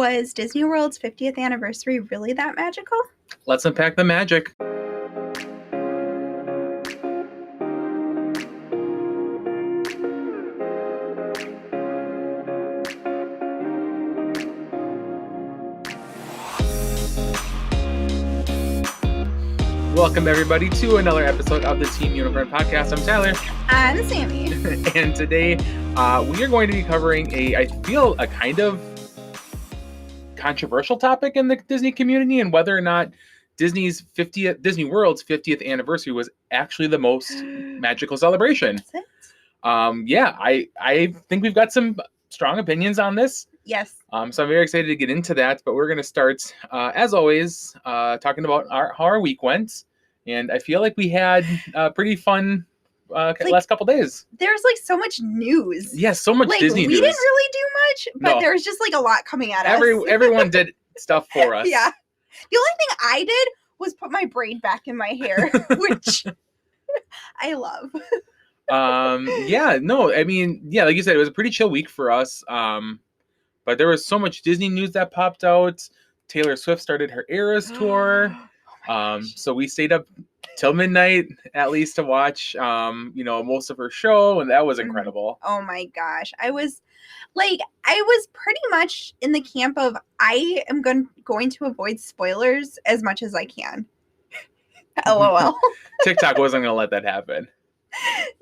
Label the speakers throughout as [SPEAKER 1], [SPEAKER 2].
[SPEAKER 1] Was Disney World's 50th anniversary really that magical?
[SPEAKER 2] Let's unpack the magic. Welcome, everybody, to another episode of the Team Unicorn Podcast. I'm Tyler.
[SPEAKER 1] I'm Sammy.
[SPEAKER 2] And today we are going to be covering I feel a kind of controversial topic in the Disney community, and whether or not Disney World's 50th anniversary was actually the most magical celebration.
[SPEAKER 1] That's it?
[SPEAKER 2] Yeah, I think we've got some strong opinions on this.
[SPEAKER 1] Yes.
[SPEAKER 2] So I'm very excited to get into that, but we're going to start, as always, talking about how our week went. And I feel like we had a pretty fun last couple days.
[SPEAKER 1] There's so much news.
[SPEAKER 2] Yes, so much Disney news.
[SPEAKER 1] We didn't really do much, but there was just a lot coming at us.
[SPEAKER 2] Everyone did stuff for us.
[SPEAKER 1] Yeah. The only thing I did was put my braid back in my hair, which I love.
[SPEAKER 2] Like you said, it was a pretty chill week for us. But there was so much Disney news that popped out. Taylor Swift started her Eras tour. So we stayed up till midnight at least to watch most of her show, and that was incredible.
[SPEAKER 1] Oh my gosh. I was pretty much in the camp of I am going to avoid spoilers as much as I can. LOL.
[SPEAKER 2] TikTok wasn't going to let that happen.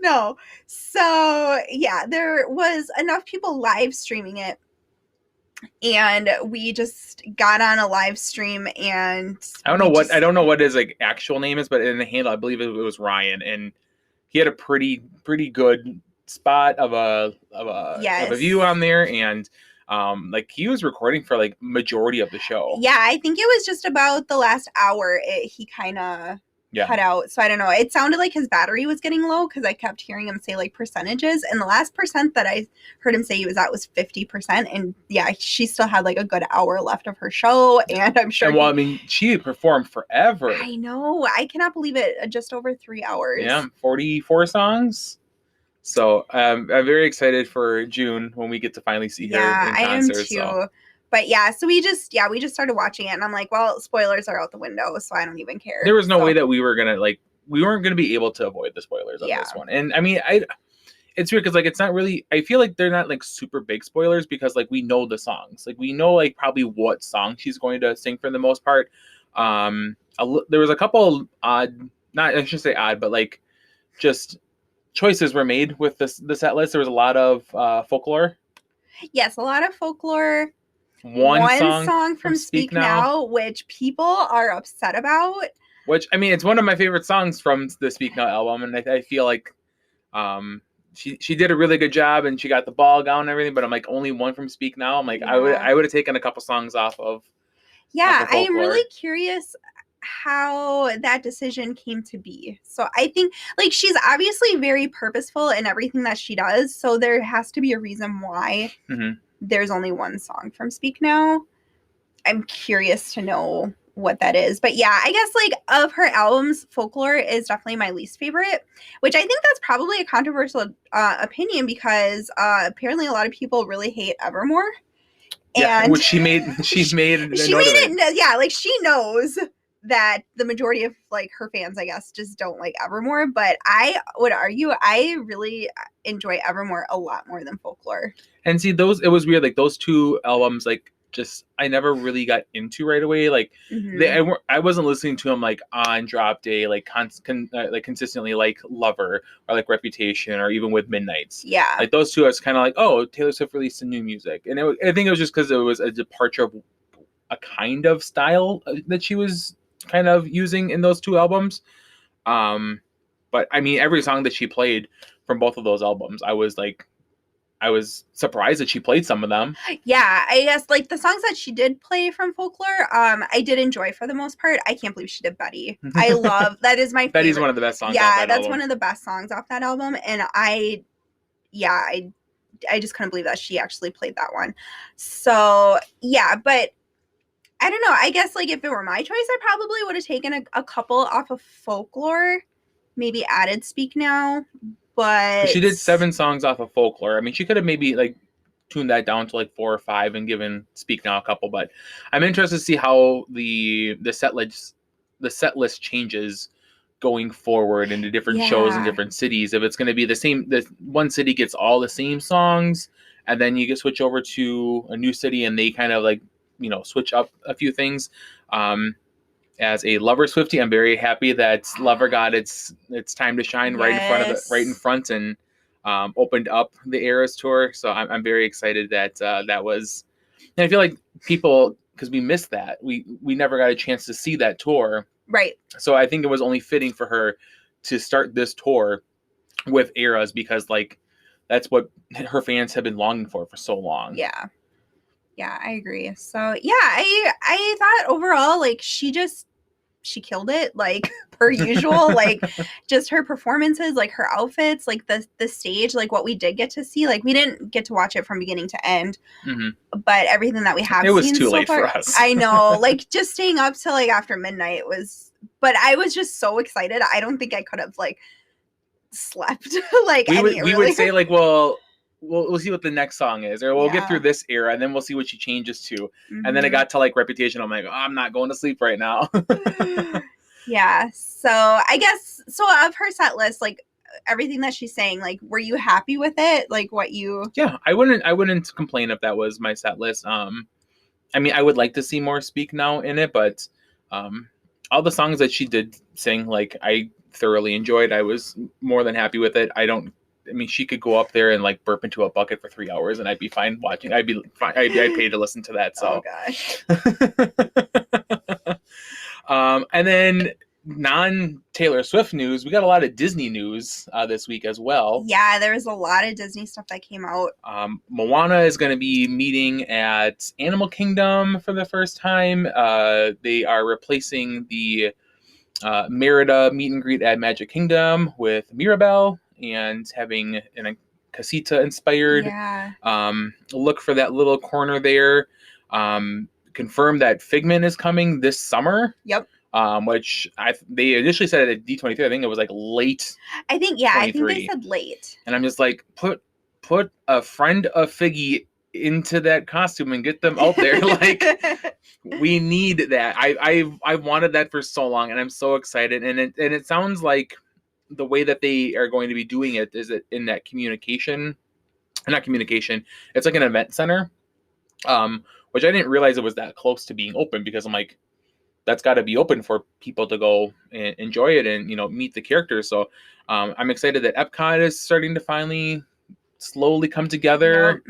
[SPEAKER 1] No. So, yeah, there was enough people live streaming it. And we just got on a live stream, and
[SPEAKER 2] I don't know what his actual name is, but in the handle I believe it was Ryan, and he had a pretty good spot of a view on there, and he was recording for majority of the show.
[SPEAKER 1] Yeah, I think it was just about the last hour he kind of cut out. So I don't know. It sounded like his battery was getting low because I kept hearing him say percentages, and the last percent that I heard him say he was at was 50%. And yeah, she still had a good hour left of her show, and I'm sure.
[SPEAKER 2] She performed forever.
[SPEAKER 1] I know. I cannot believe it. Just over 3 hours.
[SPEAKER 2] Yeah, 44 songs. So I'm very excited for June when we get to finally see her in concert.
[SPEAKER 1] I am too. So. But yeah, so we just started watching it, and I'm like, well, spoilers are out the window, so I don't even care.
[SPEAKER 2] There was no way that we were gonna we weren't gonna be able to avoid the spoilers on this one. And I mean, it's weird because it's not really. I feel like they're not super big spoilers because we know the songs, we know probably what song she's going to sing for the most part. There was a couple odd, not I shouldn't say odd, but just choices were made with the set list. There was a lot of folklore.
[SPEAKER 1] Yes, a lot of folklore.
[SPEAKER 2] One
[SPEAKER 1] song from Speak Now, which people are upset about.
[SPEAKER 2] Which, I mean, it's one of my favorite songs from the Speak Now album, and I feel like she did a really good job, and she got the ball down and everything, but I'm only one from Speak Now. I'm I would have taken a couple songs off of.
[SPEAKER 1] Yeah, I am really curious how that decision came to be. So I think she's obviously very purposeful in everything that she does, so there has to be a reason why. Mm-hmm. There's only one song from Speak Now. I'm curious to know what that is. But yeah, I guess of her albums, Folklore is definitely my least favorite, which I think that's probably a controversial opinion because apparently a lot of people really hate Evermore. And
[SPEAKER 2] which she made it.
[SPEAKER 1] Yeah, she knows that the majority of her fans, I guess, just don't like Evermore, but I would argue I really enjoy Evermore a lot more than Folklore.
[SPEAKER 2] And see, it was weird, those two albums, I never really got into right away. Mm-hmm. I wasn't listening to them on drop day, consistently, Lover or Reputation or even with Midnights.
[SPEAKER 1] Yeah,
[SPEAKER 2] those two, I was kind of oh, Taylor Swift released some new music, and I think it was just because it was a departure of a kind of style that she was kind of using in those two albums. But I mean, every song that she played from both of those albums, I was surprised that she played some of them.
[SPEAKER 1] Yeah, I guess the songs that she did play from Folklore, I did enjoy for the most part. I can't believe she did Betty. I love that is my favorite.
[SPEAKER 2] Betty's one of the best songs.
[SPEAKER 1] Yeah, that's one of the best songs off that album, and I just couldn't believe that she actually played that one. So yeah, but I don't know. I guess if it were my choice, I probably would have taken a couple off of Folklore, maybe added Speak Now. But
[SPEAKER 2] she did 7 songs off of Folklore. I mean, she could have maybe tuned that down to like 4 or 5 and given Speak Now a couple. But I'm interested to see how the set list changes going forward into different shows in different cities. If it's going to be the same, the one city gets all the same songs, and then you get switch over to a new city and they kind of like, you know, switch up a few things. As a Lover Swiftie, I'm very happy that Lover got its time to shine right in front and opened up the Eras tour. So I'm very excited that that was. And I feel like people, because we missed that, we never got a chance to see that tour.
[SPEAKER 1] Right.
[SPEAKER 2] So I think it was only fitting for her to start this tour with Eras, because like that's what her fans have been longing for so long.
[SPEAKER 1] Yeah. Yeah, I agree. So yeah, I thought overall, like, she killed it, like, per usual. Like, just her performances, like her outfits, like the stage, like what we did get to see. Like, we didn't get to watch it from beginning to end, but everything that we have seen,
[SPEAKER 2] it was too late for us.
[SPEAKER 1] I know, like, just staying up till like after midnight was, but I was just so excited. I don't think I could have like slept. Like,
[SPEAKER 2] we would say like, well, we'll see what the next song is, or we'll get through this era and then we'll see what she changes to. And then it got to like Reputation. I'm like, oh, I'm not going to sleep right now.
[SPEAKER 1] Yeah. So I guess, so of her set list, like everything that she's saying, like, were you happy with it? Like what you...
[SPEAKER 2] Yeah, I wouldn't complain if that was my set list. I mean, I would like to see more Speak Now in it, but all the songs that she did sing, like, I thoroughly enjoyed. I was more than happy with it. I mean, she could go up there and like burp into a bucket for 3 hours, and I'd be fine watching. I'd pay to listen to that. So.
[SPEAKER 1] Oh gosh.
[SPEAKER 2] And then non-Taylor Swift news, we got a lot of Disney news this week as well.
[SPEAKER 1] Yeah, there was a lot of Disney stuff that came out.
[SPEAKER 2] Moana is going to be meeting at Animal Kingdom for the first time. They are replacing the Merida meet and greet at Magic Kingdom with Mirabelle, and having a Casita inspired look for that little corner there. Confirmed that Figment is coming this summer.
[SPEAKER 1] Yep.
[SPEAKER 2] Which they initially said at D23. I think it was like late.
[SPEAKER 1] I think they said late.
[SPEAKER 2] And I'm just like, put a friend of Figgy into that costume and get them out there. Like, we need that. I've wanted that for so long, and I'm so excited. And it sounds like the way that they are going to be doing it is that in that not communication, it's like an event center, which I didn't realize it was that close to being open, because I'm like, that's got to be open for people to go and enjoy it and, you know, meet the characters. So I'm excited that Epcot is starting to finally slowly come together.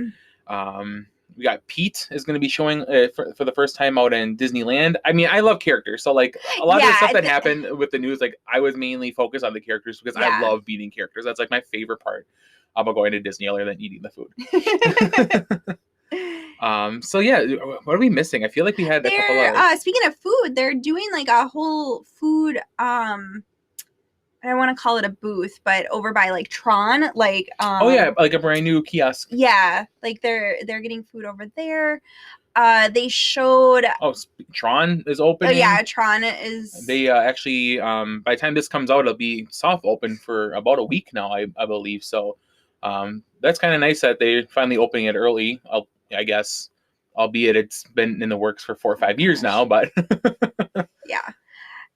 [SPEAKER 2] Yep. We got Pete is going to be showing for the first time out in Disneyland. I mean, I love characters. So like a lot of the stuff that happened with the news, like I was mainly focused on the characters, because I love meeting characters. That's like my favorite part about going to Disney, other than eating the food. So yeah, what are we missing? I feel like we had a couple of...
[SPEAKER 1] Speaking of food, they're doing like a whole food, I don't want to call it a booth, but over by like Tron, like
[SPEAKER 2] oh yeah, like a brand new kiosk.
[SPEAKER 1] Yeah, like they're getting food over there. They showed...
[SPEAKER 2] Oh, Tron is opening.
[SPEAKER 1] Oh yeah, Tron is...
[SPEAKER 2] They actually, by the time this comes out, it'll be soft open for about a week now, I believe. So that's kind of nice that they're finally opening it early, I guess, albeit it's been in the works for 4 or 5 years now, but...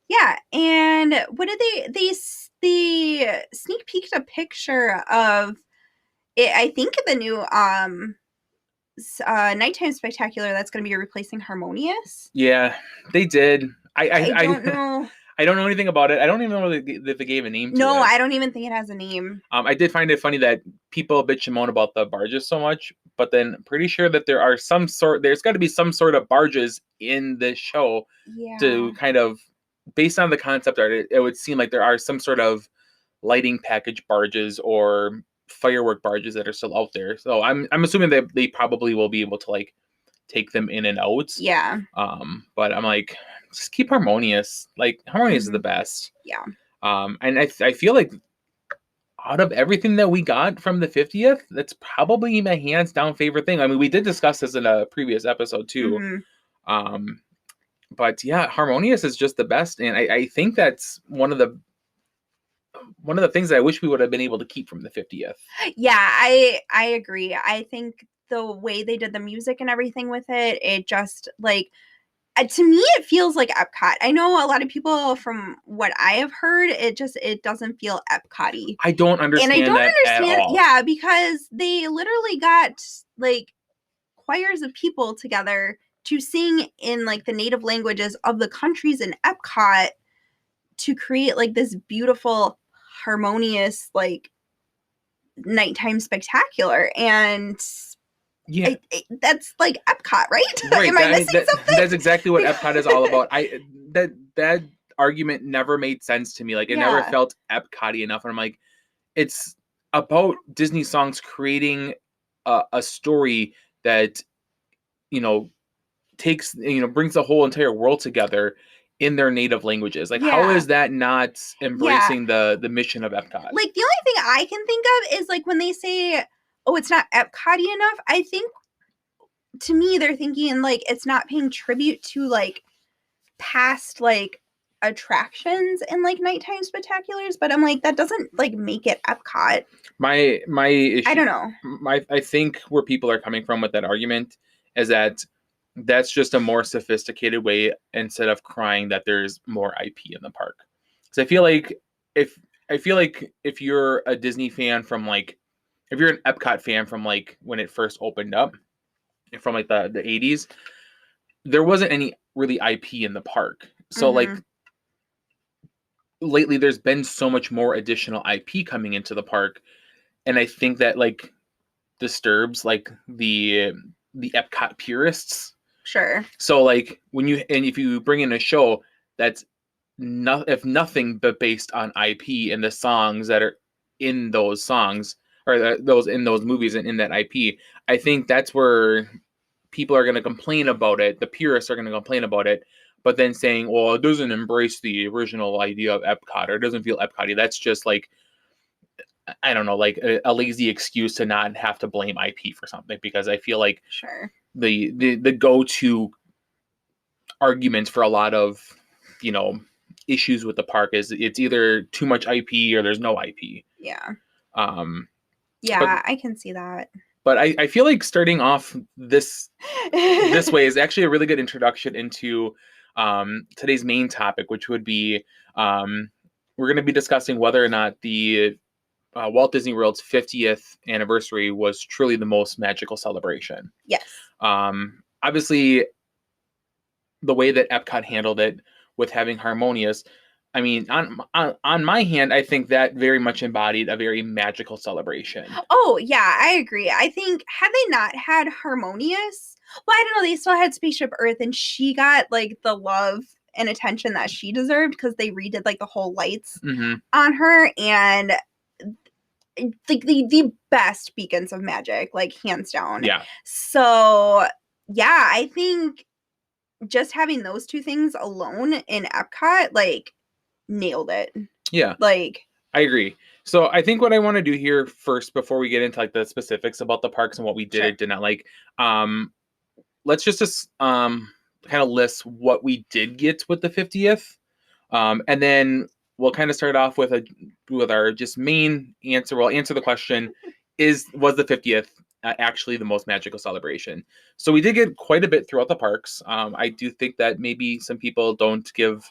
[SPEAKER 1] Yeah, and what did they sneak peeked a picture of it, I think, the new Nighttime Spectacular that's going to be replacing Harmonious.
[SPEAKER 2] Yeah, they did.
[SPEAKER 1] I don't know.
[SPEAKER 2] I don't know anything about it. I don't even know if they gave a name to it.
[SPEAKER 1] No, I don't even think it has a name.
[SPEAKER 2] I did find it funny that people bitch and moan about the barges so much, but then I'm pretty sure that there's got to be some sort of barges in this show to kind of, based on the concept art, it would seem like there are some sort of lighting package barges or firework barges that are still out there. So I'm assuming that they probably will be able to like take them in and out.
[SPEAKER 1] Yeah.
[SPEAKER 2] But I'm like, just keep Harmonious. Like, Harmonious is the best.
[SPEAKER 1] Yeah.
[SPEAKER 2] And I feel like out of everything that we got from the 50th, that's probably my hands down favorite thing. I mean, we did discuss this in a previous episode too. But yeah, Harmonious is just the best, and I think that's one of the things that I wish we would have been able to keep from the 50th.
[SPEAKER 1] Yeah, I agree. I think the way they did the music and everything with it, it just like, to me it feels like Epcot. I know a lot of people, from what I have heard, it doesn't feel Epcot-y.
[SPEAKER 2] I don't understand, and I don't understand at all.
[SPEAKER 1] Yeah, because they literally got like choirs of people together to sing in like the native languages of the countries in Epcot to create like this beautiful, harmonious, like nighttime spectacular. And
[SPEAKER 2] yeah,
[SPEAKER 1] that's like Epcot, right?
[SPEAKER 2] Right.
[SPEAKER 1] Am I missing something?
[SPEAKER 2] That's exactly what Epcot is all about. That argument never made sense to me. Like, it never felt Epcot-y enough. And I'm like, it's about Disney songs creating a story that, takes, brings the whole entire world together in their native languages. Like, how is that not embracing the mission of Epcot?
[SPEAKER 1] Like, the only thing I can think of is like when they say, oh, it's not Epcot-y enough. I think, to me, they're thinking like it's not paying tribute to like past like attractions and like nighttime spectaculars. But I'm like, that doesn't like make it Epcot.
[SPEAKER 2] My issue,
[SPEAKER 1] I don't know.
[SPEAKER 2] I think where people are coming from with that argument is that that's just a more sophisticated way, instead of crying that there's more IP in the park. So I feel like if you're a Disney fan from like, if you're an Epcot fan from like when it first opened up, from like the 80s, there wasn't any really IP in the park. So like lately there's been so much more additional IP coming into the park, and I think that like disturbs like the Epcot purists.
[SPEAKER 1] Sure.
[SPEAKER 2] So like if you bring in a show that's if nothing but based on IP and the songs that are in those songs, or those in those movies and in that IP, I think that's where people are going to complain about it. The purists are going to complain about it, but then saying, well, it doesn't embrace the original idea of Epcot, or it doesn't feel Epcot-y. That's just like, I don't know, like a lazy excuse to not have to blame IP for something, because I feel like the go-to argument for a lot of, issues with the park is it's either too much IP or there's no IP.
[SPEAKER 1] Yeah.
[SPEAKER 2] But
[SPEAKER 1] I can see that.
[SPEAKER 2] But I feel like starting off this way is actually a really good introduction into today's main topic, which would be we're going to be discussing whether or not the Walt Disney World's 50th anniversary was truly the most magical celebration.
[SPEAKER 1] Yes.
[SPEAKER 2] Obviously, the way that Epcot handled it with having Harmonious, I mean, on my hand, I think that very much embodied a very magical celebration.
[SPEAKER 1] Oh, yeah, I agree. I think, had they not had Harmonious, well, I don't know, they still had Spaceship Earth, and she got, like, the love and attention that she deserved, because they redid, like, the whole lights on her, and like the best beacons of magic, like, hands down.
[SPEAKER 2] Yeah.
[SPEAKER 1] So, yeah, I think just having those two things alone in Epcot, like, nailed it.
[SPEAKER 2] Yeah.
[SPEAKER 1] Like,
[SPEAKER 2] I agree. So I think what I want to do here first, before we get into like the specifics about the parks and what we did or did not like, let's just kind of list what we did get with the 50th, and then we'll kind of start off with our just main answer. We'll answer the question: was the 50th actually the most magical celebration? So we did get quite a bit throughout the parks. I do think that maybe some people don't give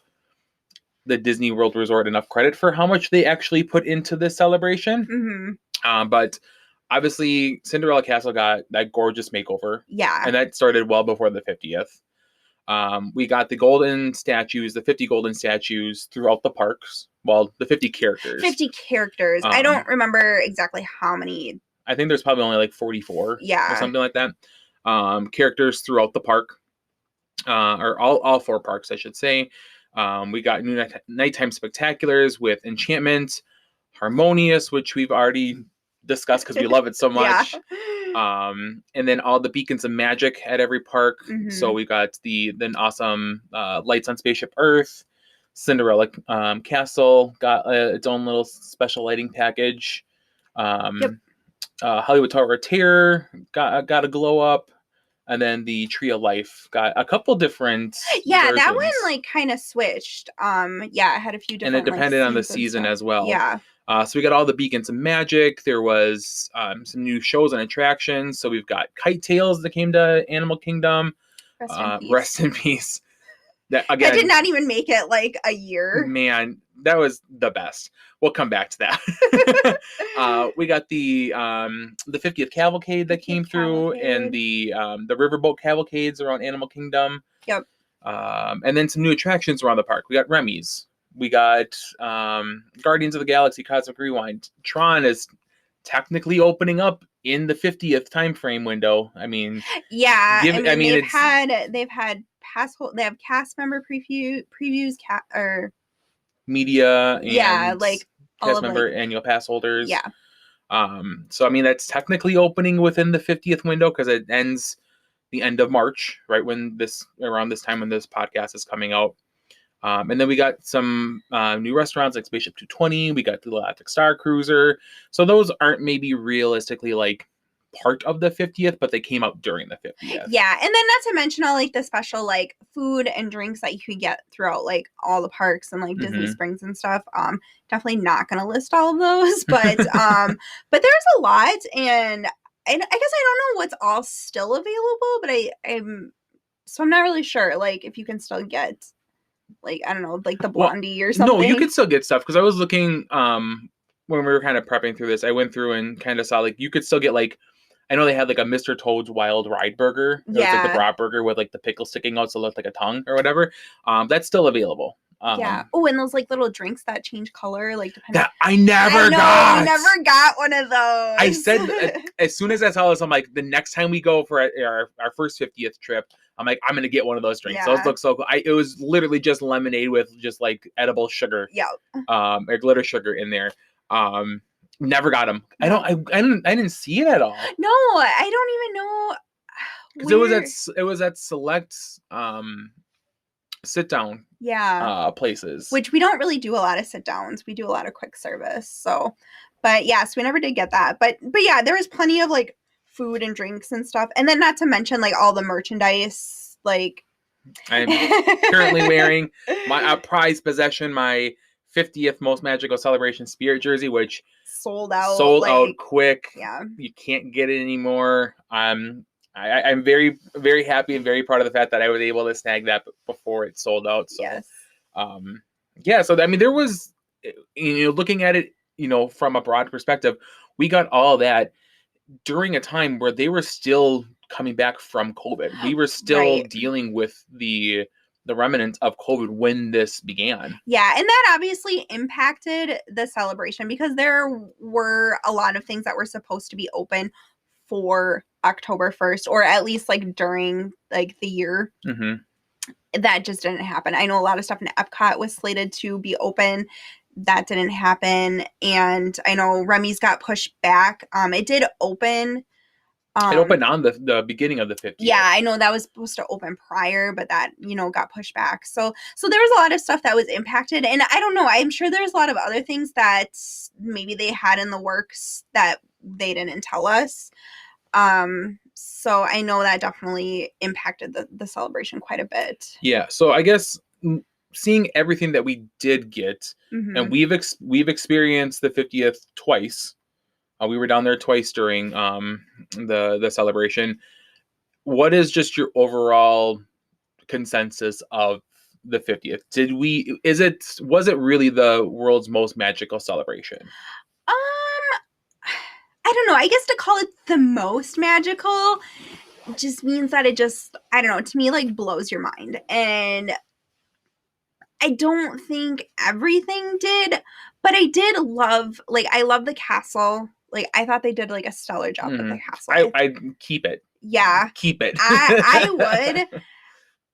[SPEAKER 2] the Disney World Resort enough credit for how much they actually put into this celebration. But obviously Cinderella Castle got that gorgeous makeover.
[SPEAKER 1] Yeah.
[SPEAKER 2] And that started well before the 50th. We got the golden statues, the 50 golden statues throughout the parks. Well, the 50 characters.
[SPEAKER 1] 50 characters. I don't remember exactly how many.
[SPEAKER 2] I think there's probably only like 44.
[SPEAKER 1] Yeah.
[SPEAKER 2] Or something like that. Characters throughout the park. Or all four parks, I should say. We got new nighttime spectaculars with Enchantment, Harmonious, which we've already discussed because we love it so much. And then all the beacons of magic at every park. So we got the awesome lights on Spaceship Earth. Cinderella Castle got its own little special lighting package. Hollywood Tower of Terror got a glow up. And then the Tree of Life got a couple different versions.
[SPEAKER 1] That one like kind of switched. It had a few different.
[SPEAKER 2] And it depended on the season as well.
[SPEAKER 1] Yeah.
[SPEAKER 2] So we got all the beacons of magic. There was some new shows and attractions. So we've got Kite Tales that came to Animal Kingdom.
[SPEAKER 1] Rest in peace.
[SPEAKER 2] Rest in peace.
[SPEAKER 1] That did not even make it like a year.
[SPEAKER 2] Man, that was the best. We'll come back to that. We got the 50th Cavalcade that came through, and the Riverboat Cavalcades around Animal Kingdom.
[SPEAKER 1] Yep.
[SPEAKER 2] And then some new attractions around the park. We got Remy's. We got Guardians of the Galaxy Cosmic Rewind. Tron is technically opening up in the 50th time frame window. I mean,
[SPEAKER 1] yeah. They've had they have cast member previews, or
[SPEAKER 2] media, and
[SPEAKER 1] like
[SPEAKER 2] cast member annual pass holders.
[SPEAKER 1] Yeah.
[SPEAKER 2] So I mean, that's technically opening within the 50th window because it ends the end of March, right around this time when this podcast is coming out. And then we got some new restaurants like Spaceship 220. We got the Galactic Star Cruiser. So those aren't maybe realistically like part of the 50th, but they came out during the 50th.
[SPEAKER 1] Yeah, and then not to mention all like the special like food and drinks that you could get throughout like all the parks and like Disney Springs and stuff. Definitely not gonna list all of those, but but there's a lot, and I guess I don't know what's all still available, but I'm not really sure like if you can still get like, I don't know, like the Blondie or something.
[SPEAKER 2] No, you could still get stuff because I was looking when we were kind of prepping through this. I went through and kind of saw like you could still get like, I know they had like a Mr. Toad's Wild Ride burger. It was like the brat burger with like the pickle sticking out so it looked like a tongue or whatever. That's still available.
[SPEAKER 1] Yeah. Oh, and those like little drinks that change color, like depending.
[SPEAKER 2] I never
[SPEAKER 1] got one of those.
[SPEAKER 2] I said as soon as I saw this, I'm like, the next time we go for our first 50th trip, I'm like, I'm gonna get one of those drinks. Those look so cool. It was literally just lemonade with just like edible sugar.
[SPEAKER 1] Yeah.
[SPEAKER 2] Or glitter sugar in there. Never got them. I didn't see it at all.
[SPEAKER 1] No, I don't even know.
[SPEAKER 2] Because it was at select sit down places,
[SPEAKER 1] which we don't really do a lot of sit downs. We do a lot of quick service. So, but yeah, so we never did get that. But yeah, there was plenty of like food and drinks and stuff, and then not to mention like all the merchandise. Like
[SPEAKER 2] I'm currently wearing my prized possession, my 50th Most Magical Celebration Spirit jersey, which
[SPEAKER 1] sold out
[SPEAKER 2] quick.
[SPEAKER 1] Yeah, you
[SPEAKER 2] can't get it anymore. I'm very, very happy and very proud of the fact that I was able to snag that before it sold out. So,
[SPEAKER 1] yes.
[SPEAKER 2] So I mean, there was, looking at it, from a broad perspective, we got all that during a time where they were still coming back from COVID. We were still dealing with the remnants of COVID when this began.
[SPEAKER 1] Yeah, and that obviously impacted the celebration because there were a lot of things that were supposed to be open for October 1st, or at least like during like the year. That just didn't happen. I know a lot of stuff in Epcot was slated to be open. That didn't happen. And I know Remy's got pushed back. It did open.
[SPEAKER 2] It opened on the beginning of the 50th.
[SPEAKER 1] Yeah, I know that was supposed to open prior, but that, got pushed back. So there was a lot of stuff that was impacted. And I don't know, I'm sure there's a lot of other things that maybe they had in the works that they didn't tell us. So I know that definitely impacted the celebration quite a bit.
[SPEAKER 2] Yeah. So I guess seeing everything that we did get, and we've experienced the 50th twice. We were down there twice during the celebration. What is just your overall consensus of the 50th? Was it really the world's most magical celebration?
[SPEAKER 1] I don't know. I guess to call it the most magical just means that it just, I don't know, to me like blows your mind. And I don't think everything did, but I did love, like, I love the castle. Like, I thought they did like a stellar job with the castle.
[SPEAKER 2] I'd keep it.
[SPEAKER 1] Yeah.
[SPEAKER 2] Keep it.
[SPEAKER 1] I would.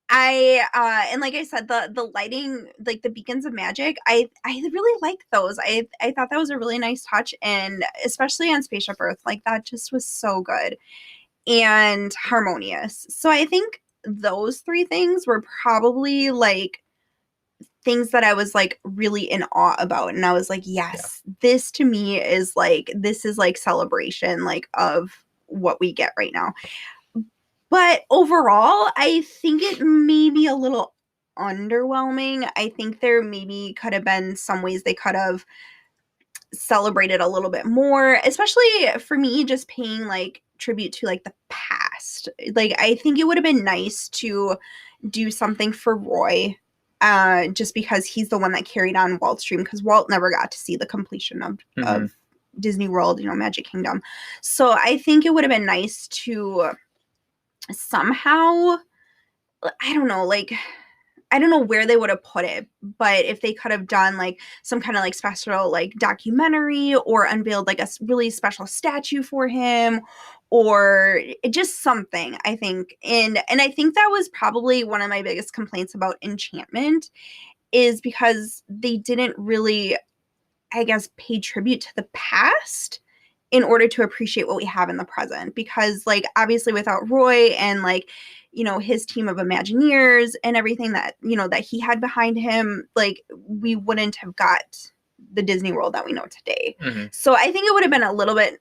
[SPEAKER 1] And like I said, the lighting, like the beacons of magic, I really liked those. I thought that was a really nice touch, and especially on Spaceship Earth, like that just was so good and harmonious. So I think those three things were probably like things that I was like really in awe about, and I was like, yes, this to me is like, this is like celebration like of what we get right now. But overall, I think it may be a little underwhelming. I think there maybe could have been some ways they could have celebrated a little bit more, especially for me, just paying like tribute to like the past. Like, I think it would have been nice to do something for Roy, just because he's the one that carried on Walt's dream, because Walt never got to see the completion of Disney World, Magic Kingdom. So I think it would have been nice to somehow, I don't know, like, I don't know where they would have put it, but if they could have done like some kind of like special like documentary, or unveiled like a really special statue for him, or just something, I think. And I think that was probably one of my biggest complaints about Enchantment, is because they didn't really, I guess, pay tribute to the past in order to appreciate what we have in the present. Because, like, obviously without Roy and like, his team of Imagineers and everything that, that he had behind him, like, we wouldn't have got the Disney World that we know today. So I think it would have been a little bit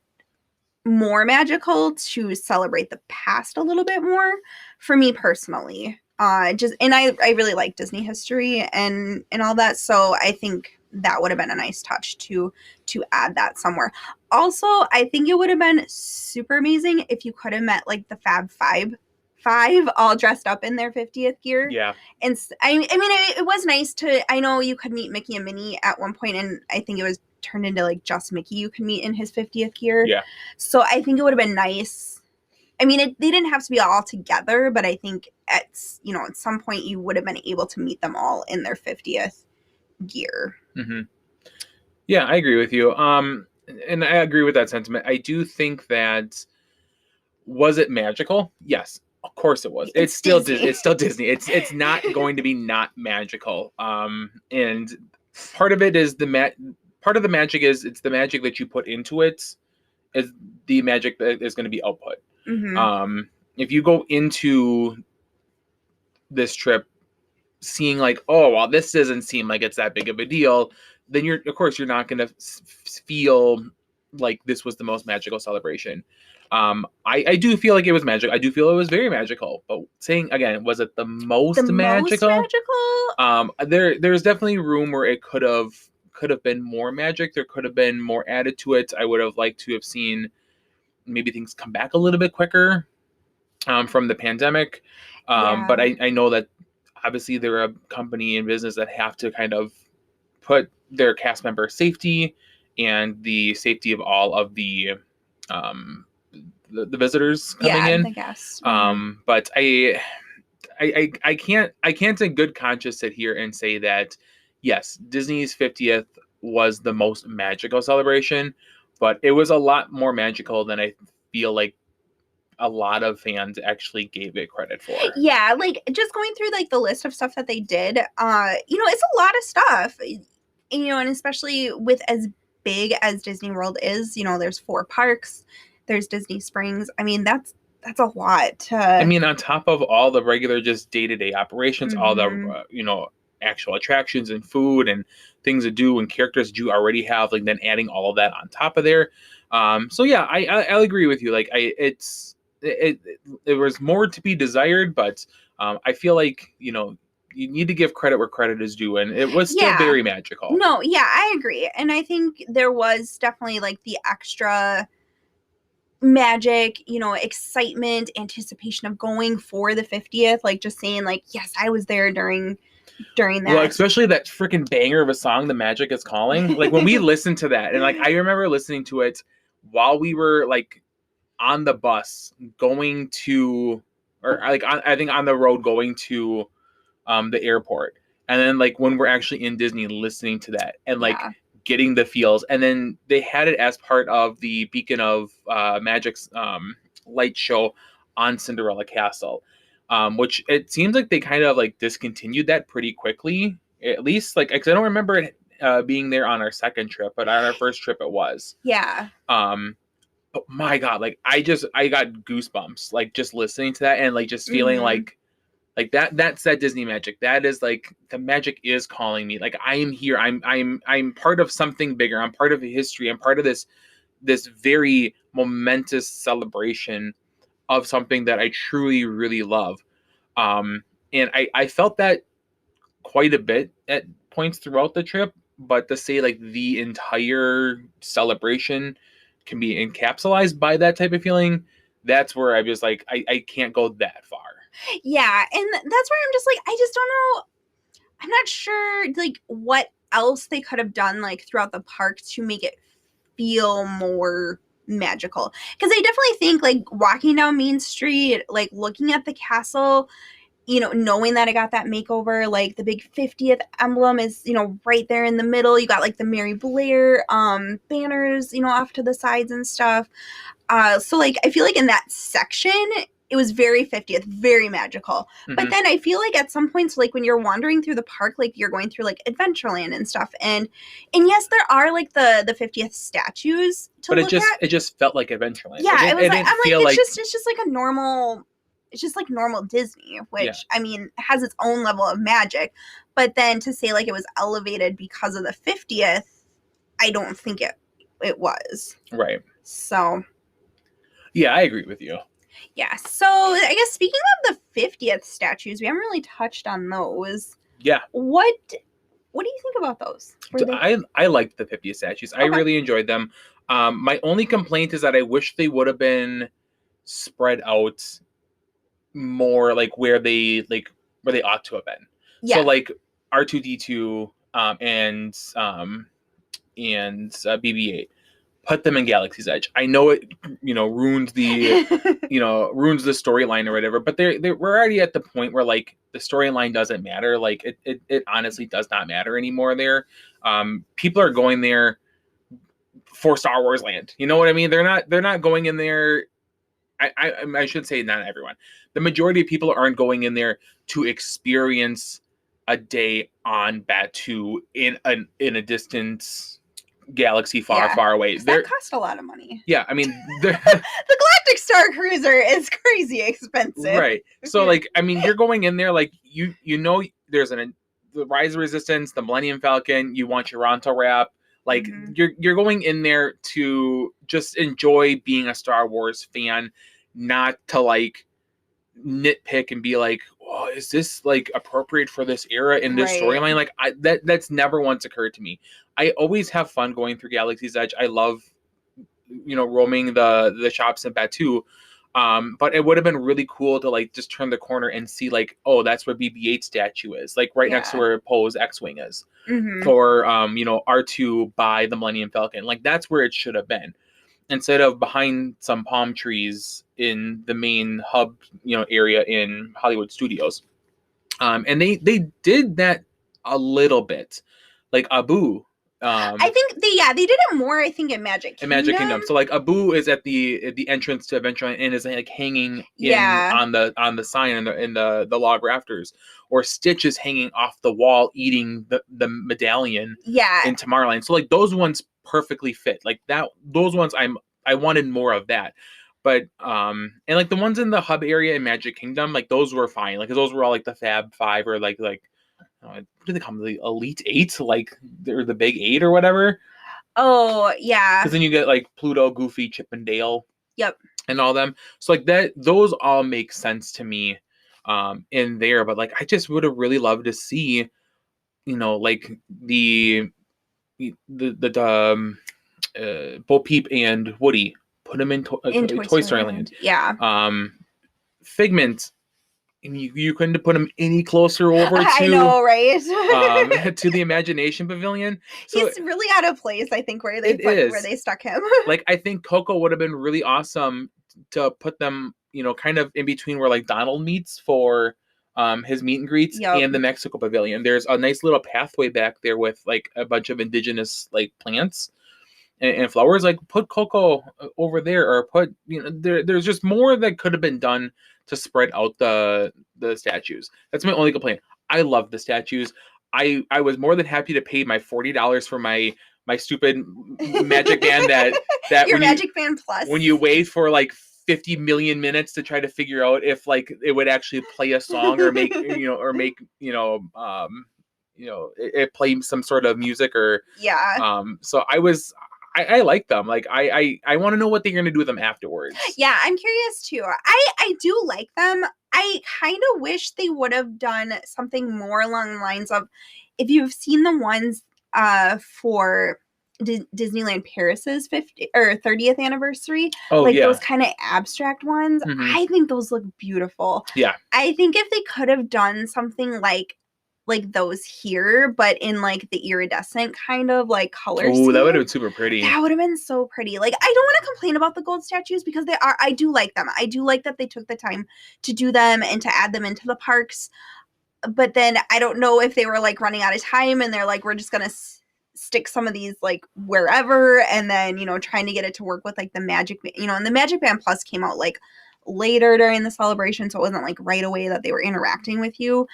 [SPEAKER 1] more magical to celebrate the past a little bit more, for me personally. And I really like Disney history and all that, so I think that would have been a nice touch to add that somewhere. Also, I think it would have been super amazing if you could have met like the Fab Five all dressed up in their 50th gear.
[SPEAKER 2] Yeah.
[SPEAKER 1] And I mean, it was nice to, I know you could meet Mickey and Minnie at one point, and I think it was turned into like just Mickey you could meet in his 50th gear.
[SPEAKER 2] Yeah.
[SPEAKER 1] So I think it would have been nice. I mean, they didn't have to be all together, but I think at some point you would have been able to meet them all in their 50th gear.
[SPEAKER 2] Yeah, I agree with you. And I agree with that sentiment. I do think that, was it magical? Yes, of course it was. It's still Disney. It's still Disney. It's not going to be not magical. And part of it is part of the magic is, it's the magic that you put into it is the magic that is going to be output. If you go into this trip seeing like, oh, well, this doesn't seem like it's that big of a deal, then you're not going to feel like this was the most magical celebration. I do feel like it was magic. I do feel it was very magical. But saying again, was it the most magical? There's definitely room where it could have been more magic. There could have been more added to it. I would have liked to have seen maybe things come back a little bit quicker from the pandemic. But I know that obviously they're a company and business that have to kind of put their cast member safety and the safety of all of the visitors coming in.
[SPEAKER 1] The guests.
[SPEAKER 2] But I can't in good conscience sit here and say that yes, Disney's 50th was the most magical celebration, but it was a lot more magical than I feel like a lot of fans actually gave it credit for.
[SPEAKER 1] Yeah, like just going through like the list of stuff that they did, it's a lot of stuff. And especially with as big as Disney World is, there's 4 parks, there's Disney Springs. I mean, that's a lot.
[SPEAKER 2] I mean, on top of all the regular just day-to-day operations, all the actual attractions and food and things to do and characters you already have, like then adding all of that on top of there. So yeah, I'll agree with you. Like it was more to be desired, but I feel like you need to give credit where credit is due, and it was still very magical.
[SPEAKER 1] No, yeah, I agree, and I think there was definitely like the extra magic, excitement, anticipation of going for the 50th, like just saying like, yes, I was there during that.
[SPEAKER 2] Well, especially that freaking banger of a song, The Magic Is Calling. Like when we listened to that, and like I remember listening to it while we were like on the bus going to, or like I think on the road going to the airport, and then like when we're actually in Disney listening to that and like getting the feels, and then they had it as part of the Beacon of Magic's light show on Cinderella Castle, which it seems like they kind of like discontinued that pretty quickly, at least like, because I don't remember it being there on our second trip, but on our first trip it was. But my God, like I got goosebumps, like just listening to that and like just feeling like that's that Disney magic. That is like the magic is calling me. Like I am here. I'm part of something bigger. I'm part of a history. I'm part of this very momentous celebration of something that I truly, really love. And I felt that quite a bit at points throughout the trip. but to say like the entire celebration can be encapsulated by that type of feeling, that's where I was like, I can't go that far.
[SPEAKER 1] Yeah, and that's where I'm just like, I just don't know. I'm not sure like what else they could have done like throughout the park to make it feel more magical. Because I definitely think like walking down Main Street, like looking at the castle, you know, knowing that I got that makeover, like the big 50th emblem is, you know, right there in the middle. You got like the Mary Blair banners, you know, off to the sides and stuff. So like I feel like in that section it was very 50th, very magical.
[SPEAKER 2] Mm-hmm.
[SPEAKER 1] But then I feel like at some points, like when you're wandering through the park, like you're going through like Adventureland and stuff, and yes, there are like the 50th statues to
[SPEAKER 2] but
[SPEAKER 1] look at.
[SPEAKER 2] It just felt like Adventureland.
[SPEAKER 1] Yeah, it was like, I'm like,
[SPEAKER 2] like
[SPEAKER 1] it's just like a normal, it's just like normal Disney, which I mean has its own level of magic. But then to say like it was elevated because of the 50th, I don't think it was.
[SPEAKER 2] Right.
[SPEAKER 1] So
[SPEAKER 2] yeah, I agree with you.
[SPEAKER 1] Yeah, so I guess speaking of the 50th statues, we haven't really touched on those.
[SPEAKER 2] Yeah.
[SPEAKER 1] What do you think about those?
[SPEAKER 2] I liked the 50th statues. Okay. I really enjoyed them. My only complaint is that I wish they would have been spread out more, like where they ought to have been. Yeah. So like R2D2 and BB-8. Put them in Galaxy's Edge. I know it, ruins the, ruins the storyline or whatever, but we're already at the point where like the storyline doesn't matter. Like it honestly does not matter anymore there. People are going there for Star Wars Land. You know what I mean? They're not going in there. I should say not everyone. The majority of people aren't going in there to experience a day on Batuu in a distance galaxy far away.
[SPEAKER 1] That cost a lot of money.
[SPEAKER 2] Yeah, I mean
[SPEAKER 1] the Galactic Star Cruiser is crazy expensive.
[SPEAKER 2] Right. So like, I mean, you're going in there like you know there's the Rise of Resistance, the Millennium Falcon, you want your Ronto wrap. Like you're going in there to just enjoy being a Star Wars fan, not to like nitpick and be like, oh, is this like appropriate for this era in this storyline? Like that's never once occurred to me. I always have fun going through Galaxy's Edge. I love, roaming the shops in Batuu. But it would have been really cool to like just turn the corner and see like, oh, that's where BB-8 statue is, like right next to where Poe's X-Wing is, or R2 by the Millennium Falcon. Like that's where it should have been, instead of behind some palm trees in the main hub, area in Hollywood Studios. And they did that a little bit, like Abu.
[SPEAKER 1] I think they did it more. I think in Magic Kingdom.
[SPEAKER 2] In Magic Kingdom, so like Abu is at the entrance to Adventureland and is like hanging on the sign in the log rafters, or Stitch is hanging off the wall eating the medallion. In Tomorrowland, so like those ones perfectly fit like that. Those ones I wanted more of that, but and like the ones in the hub area in Magic Kingdom, like those were fine, like those were all like the Fab Five or like. What do they call them? The Elite Eight? Like they're the Big Eight or whatever.
[SPEAKER 1] Oh yeah.
[SPEAKER 2] Because then you get like Pluto, Goofy, Chip and Dale.
[SPEAKER 1] Yep.
[SPEAKER 2] And all them. So like that, those all make sense to me, in there. But like, I just would have really loved to see, like the Bo Peep and Woody, put them in Toy Story Land.
[SPEAKER 1] Yeah.
[SPEAKER 2] Figment. You couldn't have put him any closer over to,
[SPEAKER 1] I know, right?
[SPEAKER 2] To the Imagination Pavilion. So
[SPEAKER 1] he's really out of place, I think, where they stuck him.
[SPEAKER 2] Like, I think Coco would have been really awesome to put them, kind of in between where like Donald meets for his meet and greets and the Mexico Pavilion. There's a nice little pathway back there with like a bunch of indigenous like plants and flowers. Like put Coco over there, or put there's just more that could have been done to spread out the statues. That's my only complaint. I love the statues. I was more than happy to pay my $40 for my stupid Magic Band that
[SPEAKER 1] your Magic Band Plus.
[SPEAKER 2] When you wait for like 50 million minutes to try to figure out if like it would actually play a song or make it play some sort of music or so I like them. Like I want to know what they're going to do with them afterwards.
[SPEAKER 1] Yeah, I'm curious too. I do like them. I kind of wish they would have done something more along the lines of, if you've seen the ones for Disneyland Paris's 30th anniversary.
[SPEAKER 2] Oh,
[SPEAKER 1] like
[SPEAKER 2] yeah.
[SPEAKER 1] those kind of abstract ones.
[SPEAKER 2] Mhm.
[SPEAKER 1] I think those look beautiful.
[SPEAKER 2] Yeah.
[SPEAKER 1] I think if they could have done something like those here, but in like the iridescent kind of like color
[SPEAKER 2] Oh, that would have
[SPEAKER 1] scheme,
[SPEAKER 2] been super pretty.
[SPEAKER 1] that would have been so pretty. Like, I don't want to complain about the gold statues because I do like them. I do like that they took the time to do them and to add them into the parks. But then I don't know if they were like running out of time and they're like, we're just going to stick some of these like wherever, and then, you know, trying to get it to work with like the Magic, you know, and the Magic Band Plus came out like later during the celebration, so it wasn't like right away that they were interacting with you.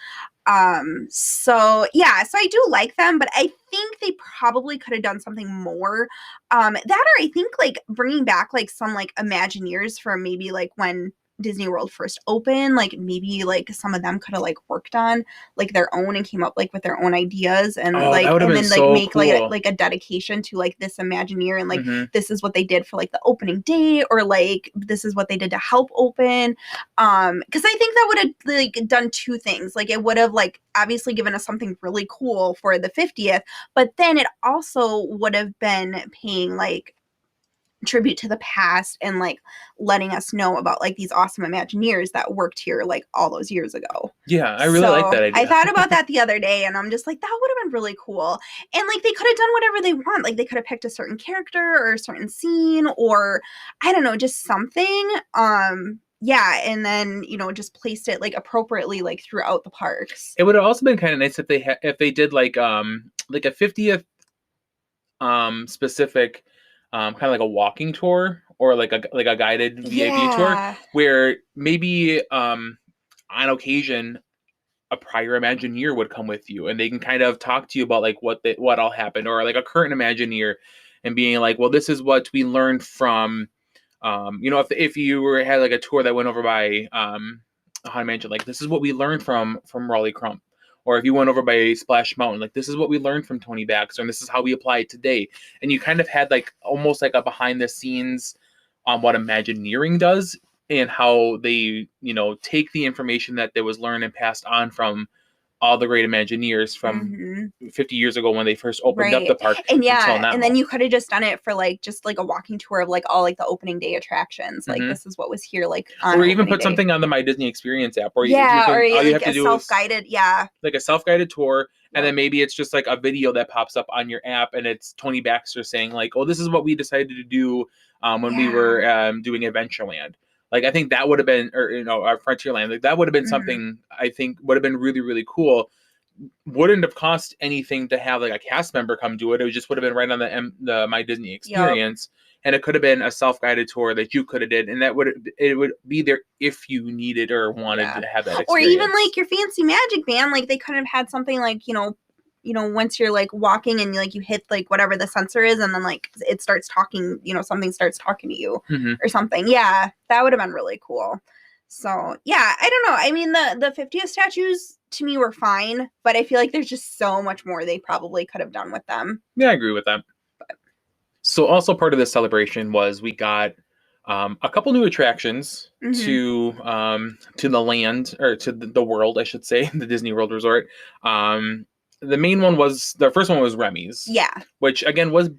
[SPEAKER 1] So yeah, so I do like them, but I think they probably could have done something more. That, or I think like bringing back like some like Imagineers from maybe like when Disney World first opened, like maybe like some of them could have like worked on like their own and came up like with their own ideas, and like, and then like make
[SPEAKER 2] cool.
[SPEAKER 1] like a dedication to like this Imagineer, and like this is what they did for like the opening day, or like this is what they did to help open. Because I think that would have like done two things. Like it would have like obviously given us something really cool for the 50th, but then it also would have been paying like tribute to the past and like letting us know about like these awesome Imagineers that worked here like all those years ago.
[SPEAKER 2] Yeah, I really like that idea.
[SPEAKER 1] I thought about that the other day, and I'm just like, that would have been really cool. And like they could have done whatever they want. Like they could have picked a certain character or a certain scene, or I don't know, just something. Yeah, and then, you know, just placed it like appropriately like throughout the parks.
[SPEAKER 2] It would have also been kind of nice if they did like a 50th specific kind of like a walking tour, or like a guided VIP tour, where maybe on occasion a prior Imagineer would come with you and they can kind of talk to you about like what all happened, or like a current Imagineer and being like, well, this is what we learned from you know, if you had like a tour that went over by Haunted Mansion, like this is what we learned from Raleigh Crump. Or if you went over by Splash Mountain, like this is what we learned from Tony Baxter, and this is how we apply it today. And you kind of had like almost like a behind the scenes on what Imagineering does, and how they, you know, take the information that was learned and passed on from all the great Imagineers from 50 years ago when they first opened up the park.
[SPEAKER 1] And yeah, and then you could have just done it for like just like a walking tour of like all like the opening day attractions. Like this is what was here, like on
[SPEAKER 2] or even put something on the My Disney Experience app, or
[SPEAKER 1] or all you have to do self-guided,
[SPEAKER 2] like a self-guided tour, and then maybe it's just like a video that pops up on your app, and it's Tony Baxter saying like, "Oh, this is what we decided to do when we were doing Adventureland." Like, I think that would have been, or, you know, our Frontierland, like that would have been something I think would have been really, really cool. Wouldn't have cost anything to have like a cast member come do it. It just would have been right on the My Disney Experience. And it could have been a self-guided tour that you could have did. And it would be there if you needed or wanted to have that experience.
[SPEAKER 1] Or even like your fancy Magic Band, like they could have had something like, you know, once you're like walking and like you hit like whatever the sensor is, and then like it starts talking, you know, something starts talking to you or something. Yeah, that would have been really cool. So yeah, I don't know. I mean, the 50th statues to me were fine, but I feel like there's just so much more they probably could have done with them.
[SPEAKER 2] Yeah, I agree with that. But. So also part of this celebration was we got a couple new attractions to the land, or to the world, I should say, the Disney World Resort. The main one was, the first one was Remy's.
[SPEAKER 1] Yeah.
[SPEAKER 2] Which, again, was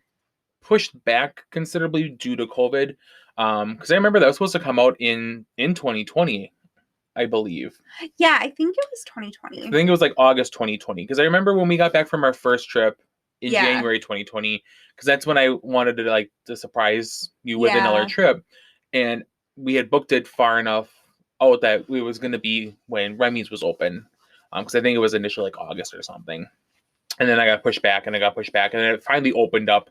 [SPEAKER 2] pushed back considerably due to COVID. Because I remember that was supposed to come out in 2020, I believe.
[SPEAKER 1] Yeah, I think it was 2020.
[SPEAKER 2] I think it was like August 2020. Because I remember when we got back from our first trip in January 2020, because that's when I wanted to surprise you with another trip. And we had booked it far enough out that it was going to be when Remy's was open. Because I think it was initially like August or something. And then I got pushed back, and then it finally opened up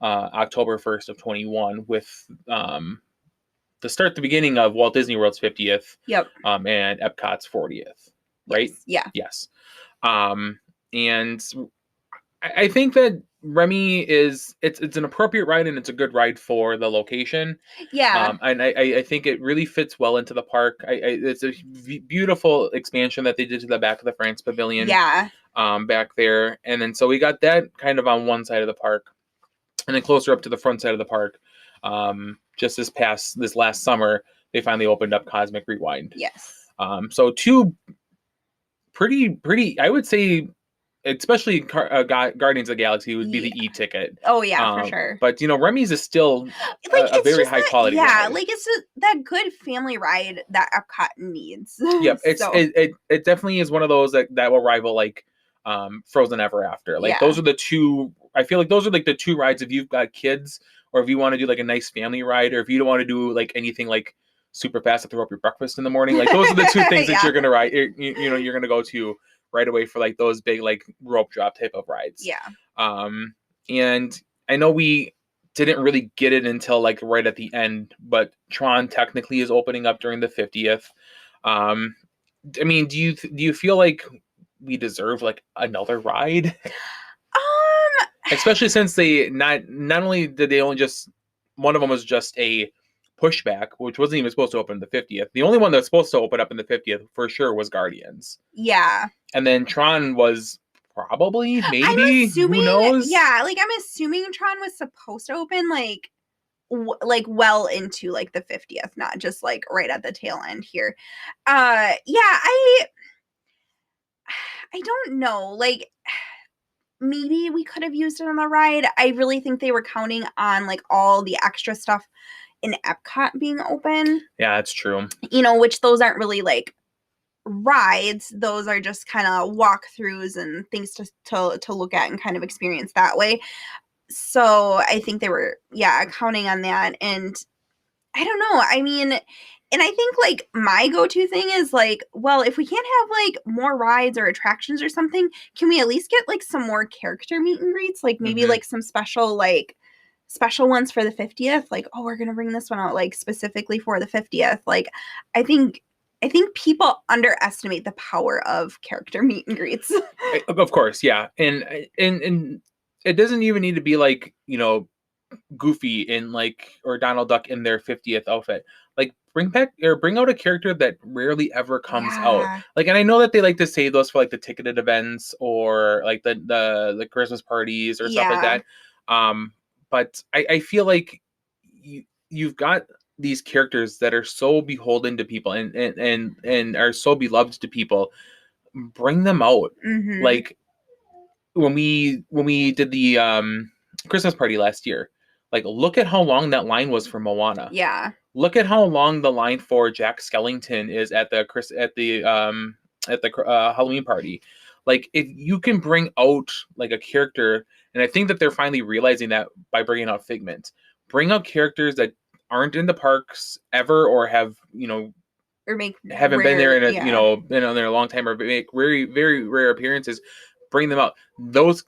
[SPEAKER 2] October 1st of 21 with the beginning of Walt Disney World's 50th and Epcot's 40th, right? Yes. And I think that Remy it's an appropriate ride, and it's a good ride for the location. And I think it really fits well into the park. It's a beautiful expansion that they did to the back of the France Pavilion. Back there. And then so we got that kind of on one side of the park, and then closer up to the front side of the park. Just this last summer, they finally opened up Cosmic Rewind.
[SPEAKER 1] Yes.
[SPEAKER 2] So two pretty, I would say, especially Guardians of the Galaxy would be
[SPEAKER 1] Yeah.
[SPEAKER 2] the e-ticket.
[SPEAKER 1] Oh yeah, for sure.
[SPEAKER 2] But Remy's is still
[SPEAKER 1] Like
[SPEAKER 2] a
[SPEAKER 1] it's
[SPEAKER 2] very
[SPEAKER 1] just
[SPEAKER 2] high
[SPEAKER 1] that,
[SPEAKER 2] quality
[SPEAKER 1] yeah,
[SPEAKER 2] ride.
[SPEAKER 1] like it's that good family ride that Epcot needs.
[SPEAKER 2] Yep,
[SPEAKER 1] So
[SPEAKER 2] it definitely is one of those that will rival like Frozen Ever After. Like those are the two. I feel like those are like the two rides if you've got kids, or if you want to do like a nice family ride, or if you don't want to do like anything like super fast to throw up your breakfast in the morning. Like those are the two things that you're gonna ride. You're gonna go to right away for like those big like rope drop type of rides.
[SPEAKER 1] Yeah.
[SPEAKER 2] And I know we didn't really get it until like right at the end, but Tron technically is opening up during the 50th. I mean, do you feel like we deserve like another ride? Especially since they not only did they only just one of them was just a pushback, which wasn't even supposed to open the 50th. The only one that's supposed to open up in the 50th for sure was Guardians.
[SPEAKER 1] Yeah.
[SPEAKER 2] And then Tron was probably, maybe,
[SPEAKER 1] I'm assuming,
[SPEAKER 2] who knows?
[SPEAKER 1] Yeah, like I'm assuming Tron was supposed to open like well into like the 50th, not just like right at the tail end here. Yeah, I don't know. Like maybe we could have used it on the ride. I really think they were counting on like all the extra stuff in Epcot being open.
[SPEAKER 2] Yeah, that's true.
[SPEAKER 1] Which those aren't really like rides. Those are just kind of walkthroughs and things to look at and kind of experience that way. So I think they were, counting on that. And I don't know. I mean, and I think like my go-to thing is like, well, if we can't have like more rides or attractions or something, can we at least get like some more character meet and greets? Like maybe like some special ones for the 50th. Like, oh, we're going to bring this one out like specifically for the 50th. Like, I think people underestimate the power of character meet and greets.
[SPEAKER 2] Of course, yeah. And it doesn't even need to be like, Goofy in like or Donald Duck in their 50th outfit. Like bring out a character that rarely ever comes out. Like, and I know that they like to save those for like the ticketed events or like the Christmas parties or stuff like that. But I feel like you've got these characters that are so beholden to people and are so beloved to people. Bring them out.
[SPEAKER 1] Mm-hmm.
[SPEAKER 2] Like when we did the Christmas party last year, like look at how long that line was for Moana.
[SPEAKER 1] Yeah.
[SPEAKER 2] Look at how long the line for Jack Skellington is at the Halloween party. Like if you can bring out like a character, and I think that they're finally realizing that by bringing out Figment, bring out characters that aren't in the parks ever or have
[SPEAKER 1] or
[SPEAKER 2] haven't been there in been on there a long time or make very very rare appearances. Bring them out. Those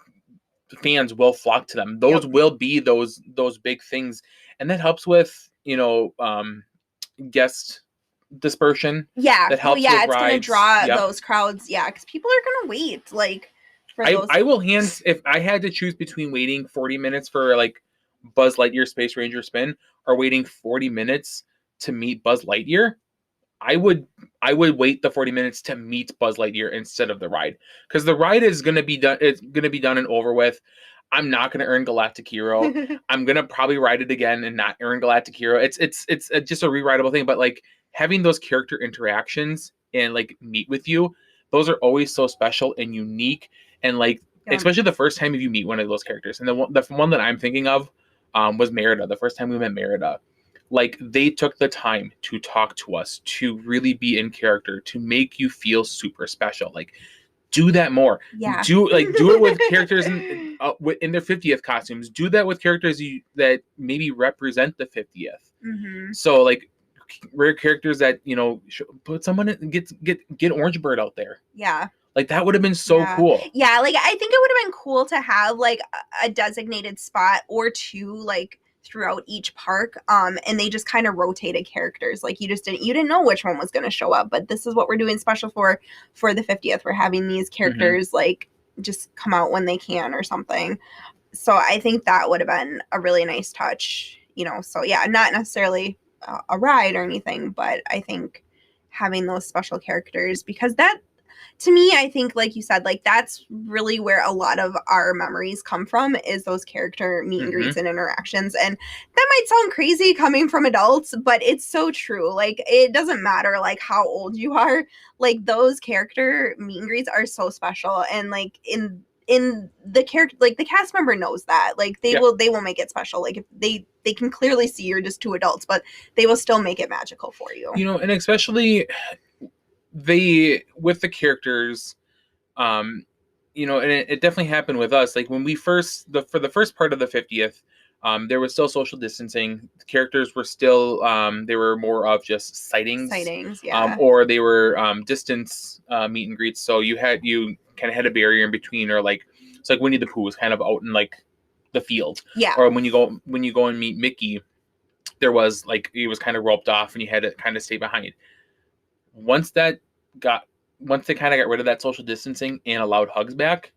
[SPEAKER 2] fans will flock to them. Those will be those big things, and that helps with guest dispersion.
[SPEAKER 1] Yeah,
[SPEAKER 2] that helps.
[SPEAKER 1] It's going to draw those crowds. Yeah, because people are going to wait. Like, for those.
[SPEAKER 2] I will hands if I had to choose between waiting 40 minutes for like Buzz Lightyear Space Ranger spin or waiting 40 minutes to meet Buzz Lightyear. I would wait the 40 minutes to meet Buzz Lightyear instead of the ride, because the ride is going to be done. It's going to be done and over with. I'm not going to earn Galactic Hero. I'm going to probably ride it again and not earn Galactic Hero. It's just a rewritable thing. But like having those character interactions and like meet with you, those are always so special and unique. And like especially the first time you meet one of those characters. And the one that I'm thinking of was Merida. The first time we met Merida. Like they took the time to talk to us, to really be in character, to make you feel super special. Like do that more.
[SPEAKER 1] Yeah.
[SPEAKER 2] Do it with characters in their 50th costumes. Do that with characters that maybe represent the 50th.
[SPEAKER 1] Mm-hmm.
[SPEAKER 2] So like rare characters that put someone in, get Orange Bird out there.
[SPEAKER 1] Yeah.
[SPEAKER 2] Like that would have been so cool.
[SPEAKER 1] Yeah, like I think it would have been cool to have like a designated spot or two like throughout each park, and they just kind of rotated characters. Like you didn't know which one was going to show up, but this is what we're doing special for the 50th. We're having these characters like just come out when they can or something. So I think that would have been a really nice touch, so yeah, not necessarily a ride or anything, but I think having those special characters, because that, to me, I think, like you said, like that's really where a lot of our memories come from, is those character meet and greets and interactions. And that might sound crazy coming from adults, but it's so true. Like it doesn't matter like how old you are, like those character meet and greets are so special. And like in in the character, like the cast member knows that, like they will make it special. Like if they can clearly see you're just two adults, but they will still make it magical for you.
[SPEAKER 2] And especially with the characters, and it definitely happened with us. Like when we for the first part of the 50th, there was still social distancing. The characters were still, they were more of just sightings,
[SPEAKER 1] yeah,
[SPEAKER 2] or they were distance meet and greets. So you kind of had a barrier in between, or like it's like Winnie the Pooh was kind of out in like the field,
[SPEAKER 1] yeah.
[SPEAKER 2] Or when you go and meet Mickey, there was like he was kind of roped off, and you had to kind of stay behind. Once they kind of got rid of that social distancing and allowed hugs back,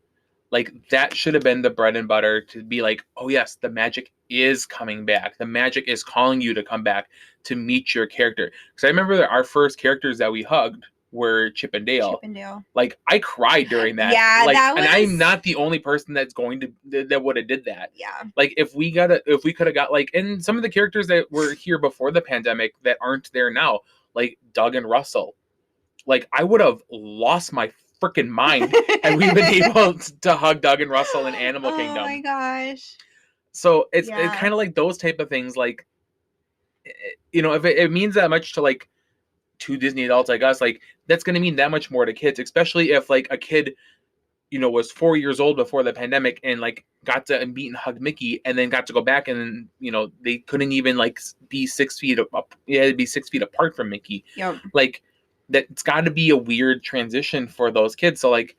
[SPEAKER 2] like that should have been the bread and butter to be like, oh yes, the magic is coming back. The magic is calling you to come back to meet your character. Because I remember that our first characters that we hugged were Chip and Dale. Like I cried during that.
[SPEAKER 1] Yeah,
[SPEAKER 2] like,
[SPEAKER 1] that was...
[SPEAKER 2] And I'm not the only person that's that would have did that.
[SPEAKER 1] Yeah.
[SPEAKER 2] Like if we could have got like, and some of the characters that were here before the pandemic that aren't there now, like Doug and Russell, like I would have lost my freaking mind had we been able to hug Doug and Russell in Animal Kingdom.
[SPEAKER 1] Oh my gosh.
[SPEAKER 2] So it's kind of like those type of things, like, if it means that much to like two Disney adults like us, like that's going to mean that much more to kids, especially if like a kid, was 4 years old before the pandemic and like got to meet and hug Mickey and then got to go back and they couldn't even like be 6 feet up. Yeah, it'd be 6 feet apart from Mickey.
[SPEAKER 1] Yep.
[SPEAKER 2] Like that's got to be a weird transition for those kids. So like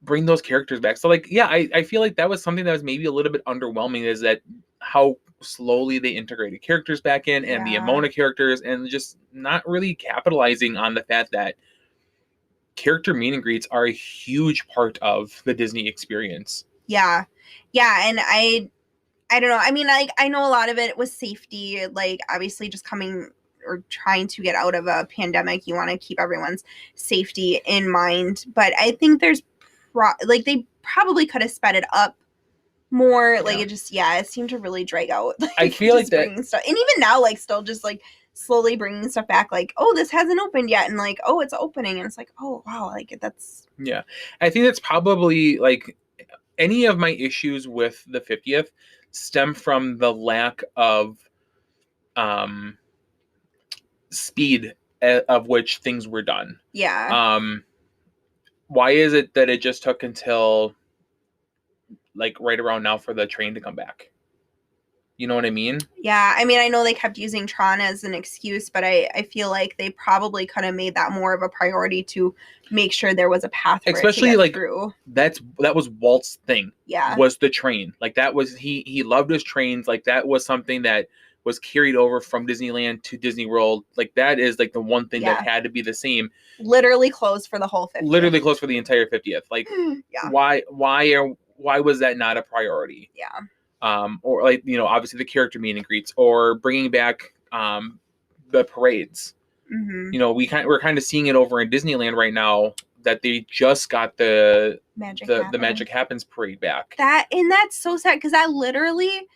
[SPEAKER 2] bring those characters back. So like, yeah, I feel like that was something that was maybe a little bit underwhelming, is that how slowly they integrated characters back in and the amount of characters, and just not really capitalizing on the fact that character meet and greets are a huge part of the Disney experience.
[SPEAKER 1] Yeah. And I don't know. I mean, like I know a lot of it was safety, like obviously just coming or trying to get out of a pandemic, you want to keep everyone's safety in mind. But I think there's they probably could have sped it up more. Like it just, it seemed to really drag out. Like,
[SPEAKER 2] I feel like that
[SPEAKER 1] stuff. And even now, like still just like slowly bringing stuff back. Like, oh, this hasn't opened yet. And like, oh, it's opening. And it's like, oh, wow. Like that's.
[SPEAKER 2] Yeah. I think that's probably like any of my issues with the 50th stem from the lack of speed of which things were done.
[SPEAKER 1] Yeah.
[SPEAKER 2] Why is it that it just took until like right around now for the train to come back? You know what I mean?
[SPEAKER 1] Yeah. I mean, I know they kept using Tron as an excuse, but I feel like they probably could have made that more of a priority to make sure there was a path for
[SPEAKER 2] especially
[SPEAKER 1] it to get
[SPEAKER 2] like
[SPEAKER 1] through.
[SPEAKER 2] That was Walt's thing.
[SPEAKER 1] Yeah.
[SPEAKER 2] Was the train. Like that was he loved his trains. Like that was something that was carried over from Disneyland to Disney World. Like that is like the one thing that had to be the same.
[SPEAKER 1] Literally closed for the whole 50th.
[SPEAKER 2] Literally closed for the entire 50th. Like why was that not a priority?
[SPEAKER 1] Yeah.
[SPEAKER 2] Or like, obviously the character meet and greets, or bringing back the parades.
[SPEAKER 1] Mm-hmm.
[SPEAKER 2] We're kind of seeing it over in Disneyland right now, that they just got the Magic Happens parade back.
[SPEAKER 1] That's so sad, because that literally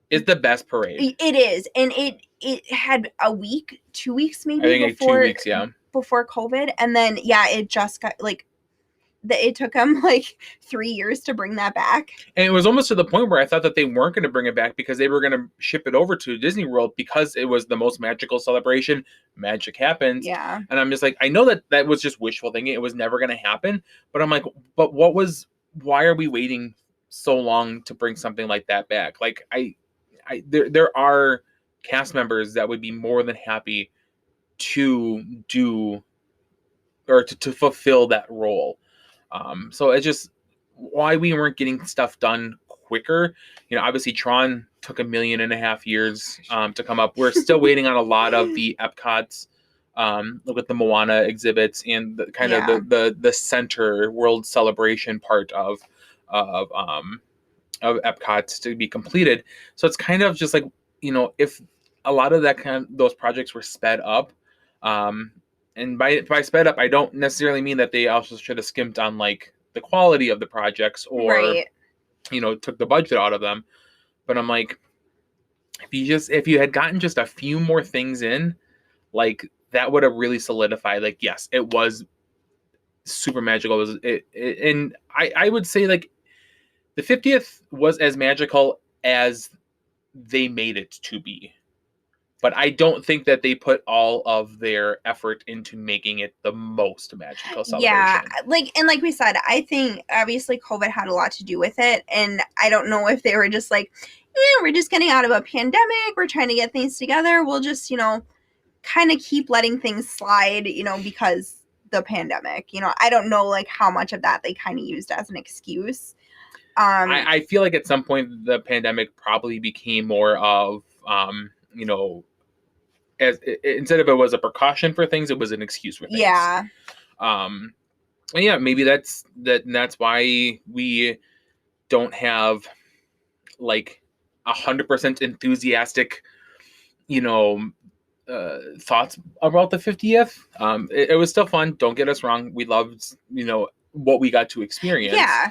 [SPEAKER 2] is the best parade.
[SPEAKER 1] It is, and it had a week, 2 weeks maybe.
[SPEAKER 2] I think
[SPEAKER 1] before,
[SPEAKER 2] like 2 weeks, yeah.
[SPEAKER 1] Before COVID, and then it just got like. It took them like 3 years to bring that back. And
[SPEAKER 2] it was almost to the point where I thought that they weren't going to bring it back because they were going to ship it over to Disney World because it was the most magical celebration. Magic happens.
[SPEAKER 1] Yeah.
[SPEAKER 2] And I'm just like, I know that was just wishful thinking. It was never going to happen. But I'm like, but why are we waiting so long to bring something like that back? Like there are cast members that would be more than happy to do or to fulfill that role. So it's just why we weren't getting stuff done quicker. Obviously Tron took 1.5 million years to come up. We're still waiting on a lot of the Epcot's with the Moana exhibits and the kind of the center world celebration part of Epcot to be completed. So it's kind of just like, if a lot of those projects were sped up, and by sped up, I don't necessarily mean that they also should have skimped on like the quality of the projects or, took the budget out of them. But I'm like, if you had gotten just a few more things in, like that would have really solidified, like, yes, it was super magical. And I would say like the 50th was as magical as they made it to be. But I don't think that they put all of their effort into making it the most magical celebration.
[SPEAKER 1] Yeah, like we said, I think obviously COVID had a lot to do with it, and I don't know if they were just like, yeah, we're just getting out of a pandemic, we're trying to get things together, we'll just, kind of keep letting things slide, because the pandemic, I don't know like how much of that they kind of used as an excuse.
[SPEAKER 2] I feel like at some point the pandemic probably became more of, as instead of it was a precaution for things, it was an excuse for things.
[SPEAKER 1] Yeah.
[SPEAKER 2] And yeah, maybe that's why we don't have like 100% enthusiastic, thoughts about the 50th. It was still fun. Don't get us wrong. We loved, what we got to experience.
[SPEAKER 1] Yeah.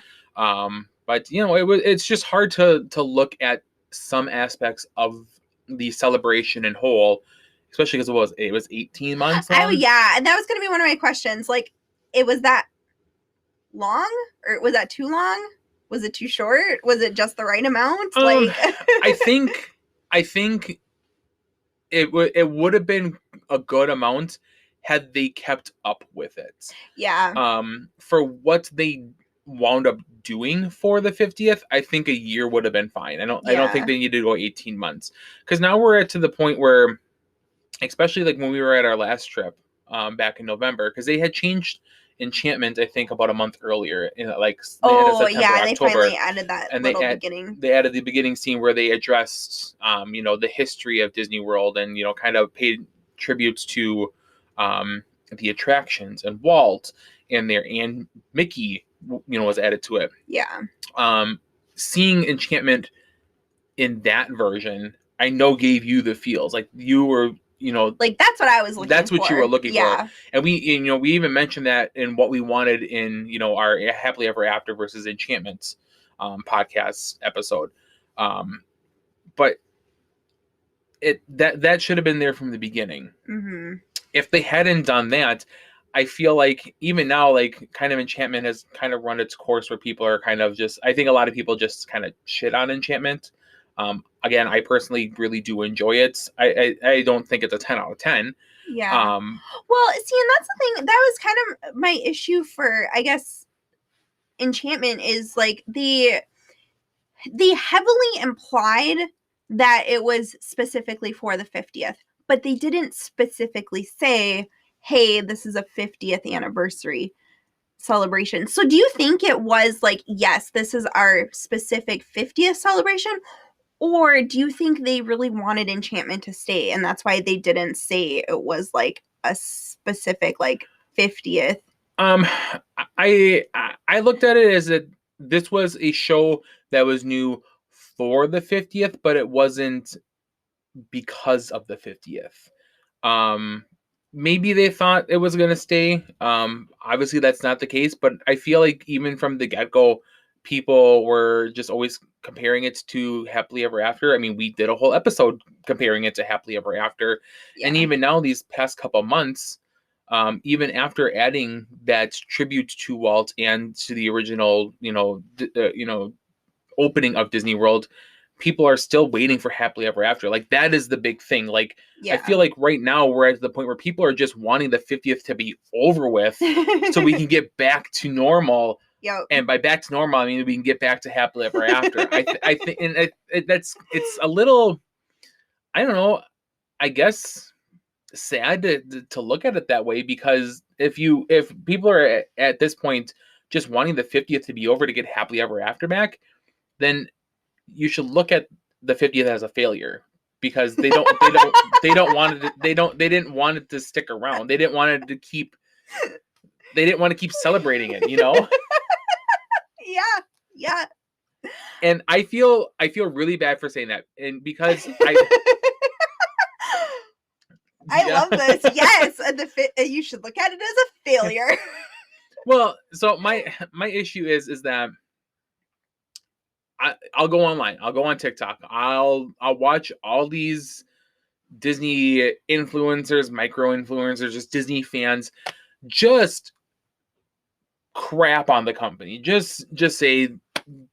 [SPEAKER 2] But it's just hard to look at some aspects of the celebration in whole, especially because it was 18 months long.
[SPEAKER 1] Yeah, and that was going to be one of my questions. Like, it was that long, or was that too long? Was it too short? Was it just the right amount?
[SPEAKER 2] I think it would have been a good amount had they kept up with it.
[SPEAKER 1] Yeah.
[SPEAKER 2] For what they wound up doing for the 50th, I think a year would have been fine. I don't think they needed to go 18 months, because now we're to the point where, especially like when we were at our last trip back in November, because they had changed Enchantment, I think, about a month earlier, in like the end of September, October,
[SPEAKER 1] they finally added that
[SPEAKER 2] and
[SPEAKER 1] beginning.
[SPEAKER 2] They added the beginning scene where they addressed, the history of Disney World, and kind of paid tributes to the attractions and Walt and and Mickey, was added to it.
[SPEAKER 1] Yeah.
[SPEAKER 2] Seeing Enchantment in that version, I know gave you the feels like you were.
[SPEAKER 1] Like that's what I was looking for.
[SPEAKER 2] That's what you were looking for. And we even mentioned that in what we wanted in, our Happily Ever After versus Enchantments podcast episode. But that should have been there from the beginning.
[SPEAKER 1] Mm-hmm.
[SPEAKER 2] If they hadn't done that, I feel like even now, like kind of Enchantment has kind of run its course where people are kind of just, I think a lot of people just kind of shit on Enchantment. Again, I personally really do enjoy it. I don't think it's a 10 out of 10.
[SPEAKER 1] Yeah. Well, see, and that's the thing. That was kind of my issue for, I guess, Enchantment, is like they heavily implied that it was specifically for the 50th, but they didn't specifically say, hey, this is a 50th anniversary celebration. So do you think it was like, yes, this is our specific 50th celebration? Or do you think they really wanted Enchantment to stay, and that's why they didn't say it was like a specific like 50th?
[SPEAKER 2] I looked at it as that this was a show that was new for the 50th, but it wasn't because of the 50th. Maybe they thought it was going to stay. Obviously that's not the case, but I feel like even from the get-go, people were just always comparing it to Happily Ever After. I mean, we did a whole episode comparing it to Happily Ever After. Yeah. And even now, these past couple months, even after adding that tribute to Walt and to the original, opening of Disney World, people are still waiting for Happily Ever After. Like, that is the big thing. Like, yeah. I feel like right now we're at the point where people are just wanting the 50th to be over with so we can get back to normal.
[SPEAKER 1] Yep.
[SPEAKER 2] And by back to normal, I mean we can get back to Happily Ever After. I think, and it's a little, I don't know, I guess sad to look at it that way, because if people are at this point just wanting the 50th to be over to get Happily Ever After back, then you should look at the 50th as a failure, because they didn't want it to stick around. They didn't want to keep celebrating it,
[SPEAKER 1] Yeah.
[SPEAKER 2] And I feel really bad for saying that, and because
[SPEAKER 1] I love this. Yes, you should look at it as a failure.
[SPEAKER 2] Well, so my issue is that I'll go online. I'll go on TikTok. I'll watch all these Disney influencers, micro influencers, just Disney fans, just crap on the company. Just say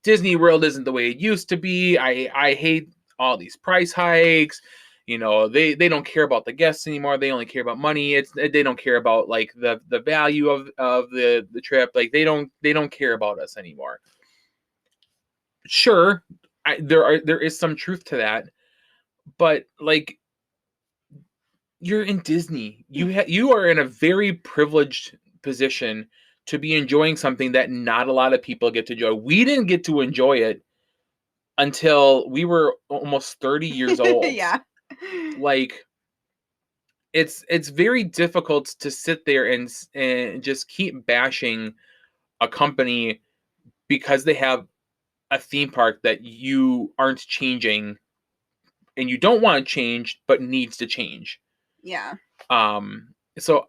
[SPEAKER 2] Disney World isn't the way it used to be. I hate all these price hikes. They don't care about the guests anymore. They only care about money. They don't care about like the value of the trip. Like they don't care about us anymore. Sure, there is some truth to that, but like you're in Disney. You are in a very privileged position to be enjoying something that not a lot of people get to enjoy. We didn't get to enjoy it until we were almost 30 years old.
[SPEAKER 1] Yeah.
[SPEAKER 2] Like it's very difficult to sit there and just keep bashing a company because they have a theme park that you aren't changing and you don't want to change but needs to change.
[SPEAKER 1] Yeah.
[SPEAKER 2] So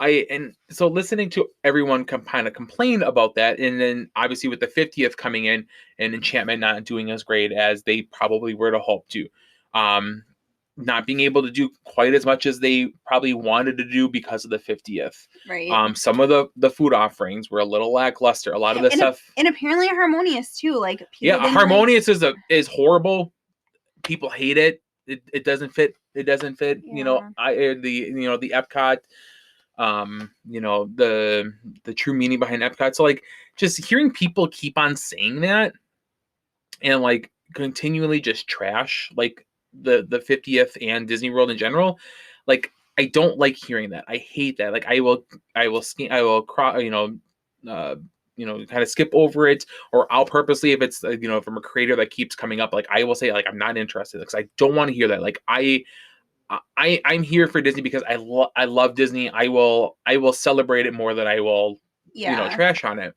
[SPEAKER 2] listening to everyone kind of complain about that, and then obviously with the 50th coming in and Enchantment not doing as great as they probably were to hope to, not being able to do quite as much as they probably wanted to do because of the 50th.
[SPEAKER 1] Right.
[SPEAKER 2] Some of the food offerings were a little lackluster. A lot of the stuff,
[SPEAKER 1] and apparently Harmonious too. Like
[SPEAKER 2] people Harmonious is horrible. People hate it. It doesn't fit. It doesn't fit.
[SPEAKER 1] Yeah.
[SPEAKER 2] The Epcot. The true meaning behind Epcot. So like just hearing people keep on saying that and like continually just trash like the 50th and Disney World in general, like I don't like hearing that. I hate that. Like I will cry, kind of skip over it, or I'll purposely, if it's from a creator that keeps coming up, like I will say like I'm not interested because I don't want to hear that. Like I'm here for Disney because I love Disney. I will celebrate it more than I will trash on it.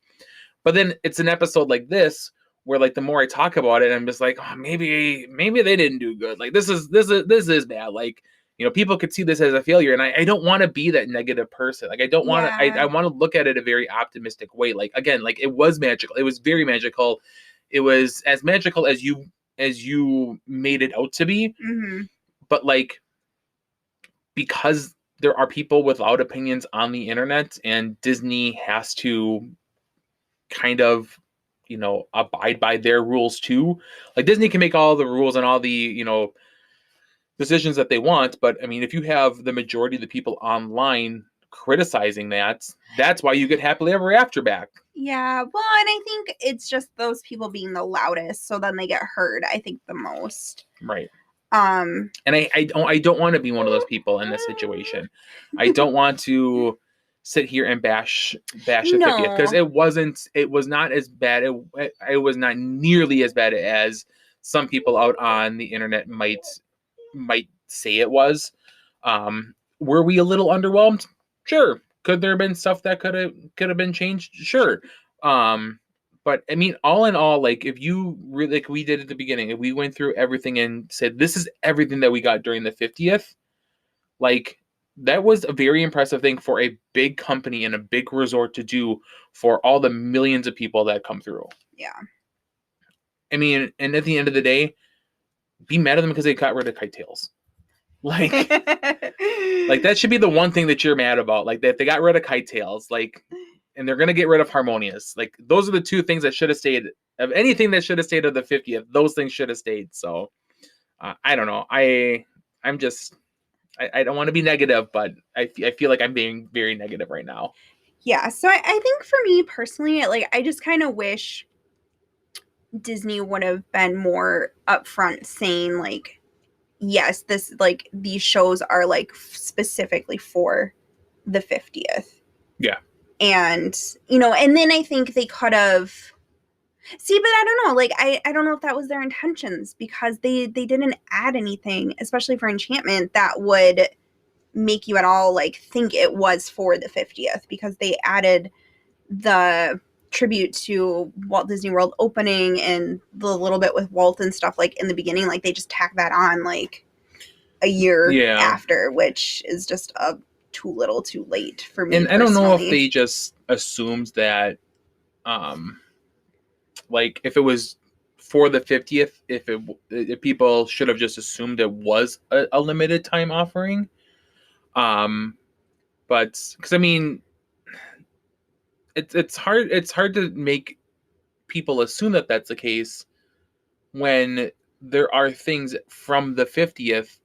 [SPEAKER 2] But then it's an episode like this where like the more I talk about it, I'm just like, oh, maybe they didn't do good. Like this is bad. Like people could see this as a failure, and I don't want to be that negative person. Like I don't want to. I want to look at it a very optimistic way. Like again, like it was magical. It was very magical. It was as magical as you made it out to be.
[SPEAKER 1] Mm-hmm.
[SPEAKER 2] But like, because there are people without opinions on the internet, and Disney has to kind of abide by their rules too. Like Disney can make all the rules and all the decisions that they want, but I mean, if you have the majority of the people online criticizing that's why you get happily ever after back.
[SPEAKER 1] Yeah, well, and I think it's just those people being the loudest, so then they get heard, I think, the most.
[SPEAKER 2] Right. And I don't want to be one of those people in this situation. I don't want to sit here and bash the 50th, because it was not as bad. It was not nearly as bad as some people out on the internet might say it was. Were we a little underwhelmed? Sure. Could there have been stuff that could have been changed? Sure. But I mean, all in all, like if you really, like we did at the beginning, if we went through everything and said this is everything that we got during the 50th, like that was a very impressive thing for a big company and a big resort to do for all the millions of people that come through.
[SPEAKER 1] Yeah.
[SPEAKER 2] I mean, and at the end of the day, be mad at them because they got rid of Kite Tails. Like, like that should be the one thing that you're mad about. Like that they got rid of Kite Tails. Like, and they're gonna get rid of Harmonious. Like those are the two things that should have stayed. Of anything that should have stayed of the 50th, those things should have stayed. So I don't know. I'm just I don't want to be negative, but I feel like I'm being very negative right now.
[SPEAKER 1] Yeah. So I think for me personally, like I just kind of wish Disney would have been more upfront, saying like, yes, this like these shows are like specifically for the 50th.
[SPEAKER 2] Yeah.
[SPEAKER 1] And and then I think they could have but I don't know, like I don't know if that was their intentions, because they didn't add anything, especially for Enchantment, that would make you at all like think it was for the 50th, because they added the tribute to Walt Disney World opening and the little bit with Walt and stuff like in the beginning. Like they just tack that on like a year after, which is just too little too late for me.
[SPEAKER 2] And I don't know if they just assumed that like if it was for the 50th, if people should have just assumed it was a limited time offering. But because I mean, it's hard to make people assume that that's the case when there are things from the 50th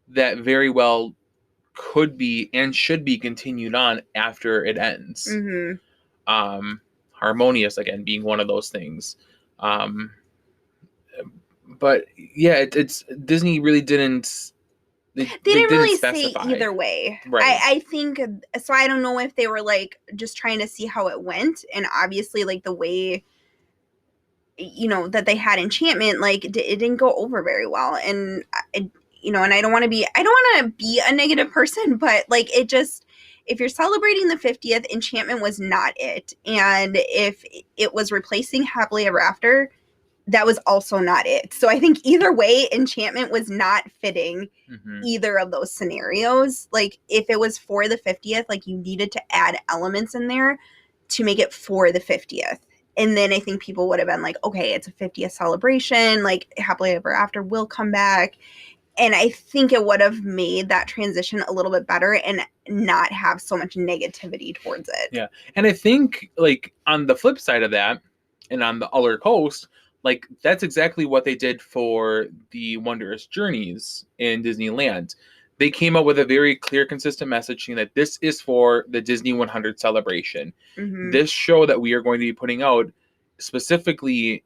[SPEAKER 2] that very well could be and should be continued on after it ends. Harmonious again being one of those things. But yeah, it's Disney really didn't. They
[SPEAKER 1] didn't really
[SPEAKER 2] specify.
[SPEAKER 1] say either way.
[SPEAKER 2] Right.
[SPEAKER 1] I think so. I don't know if they were like just trying to see how it went, and obviously like the way that they had Enchantment, like it didn't go over very well, and and I don't want to be a negative person, but like it just, if you're celebrating the 50th, Enchantment was not it, and if it was replacing Happily Ever After, that was also not it. So I think either way, Enchantment was not fitting either of those scenarios. Like if it was for the 50th, like you needed to add elements in there to make it for the 50th. And then I think people would have been like, okay, it's a 50th celebration. Like Happily Ever After will come back. And I think it would have made that transition a little bit better and not have so much negativity towards it.
[SPEAKER 2] Yeah. And I think like on the flip side of that and on the other coast, like that's exactly what they did for the Wondrous Journeys in Disneyland. They came up with a very clear, consistent messaging that this is for the Disney 100 celebration. This show that we are going to be putting out specifically